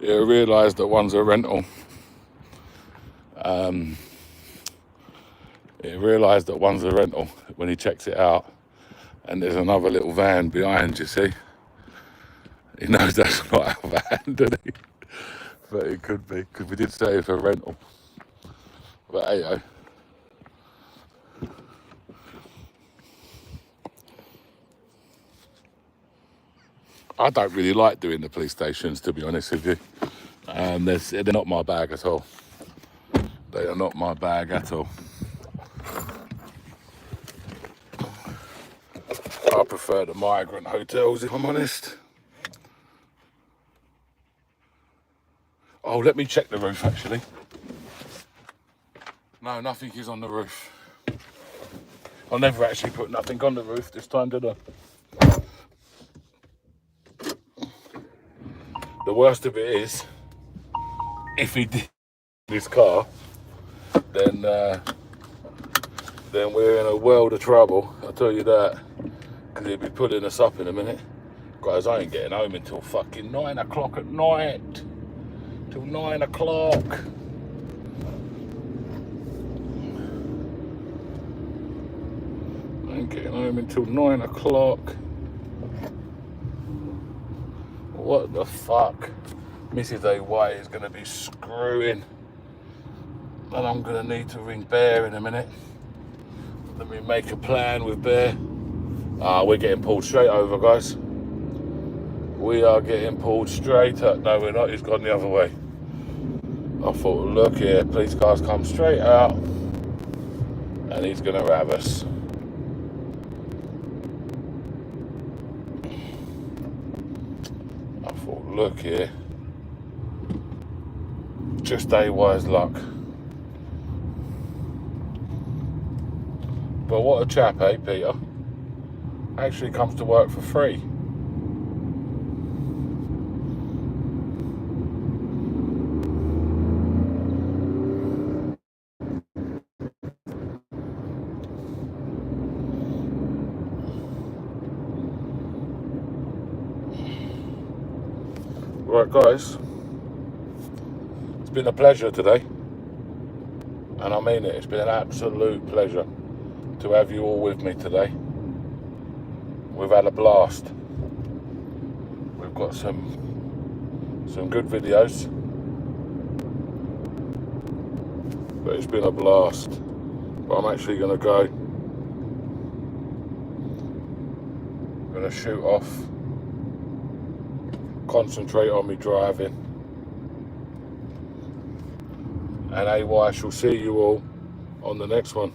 You realised that one's a rental. He realised that one's a rental when he checks it out. And there's another little van behind, you see. He knows that's not our van, doesn't he? But it could be, because we did say it's a rental. But hey, I don't really like doing the police stations, to be honest with you. They're not my bag at all. They are not my bag at all. I prefer the migrant hotels, if I'm honest. Oh, let me check the roof, actually. No, nothing is on the roof. I'll never actually put nothing on the roof this time, did I? The worst of it is, if he did this car, then we're in a world of trouble, I'll tell you that. Because he'll be pulling us up in a minute. Guys, I ain't getting home until fucking 9 o'clock at night. Till 9 o'clock. I ain't getting home until 9 o'clock. What the fuck? Mrs. AY is going to be screwing. And I'm going to need to ring Bear in a minute. Let me make a plan with Bear. We're getting pulled straight over, guys. We are getting pulled straight up. No, we're not. He's gone the other way. I thought, look here, police cars come straight out. And he's going to have us. Look here, just AY's luck. But what a chap, eh, Peter? Actually comes to work for free. Right, guys, it's been a pleasure today, and I mean it, it's been an absolute pleasure to have you all with me today. We've had a blast. We've got some good videos, But it's been a blast. But I'm actually going to go. I'm going to shoot off. Concentrate on me driving. And AY, I shall see you all on the next one.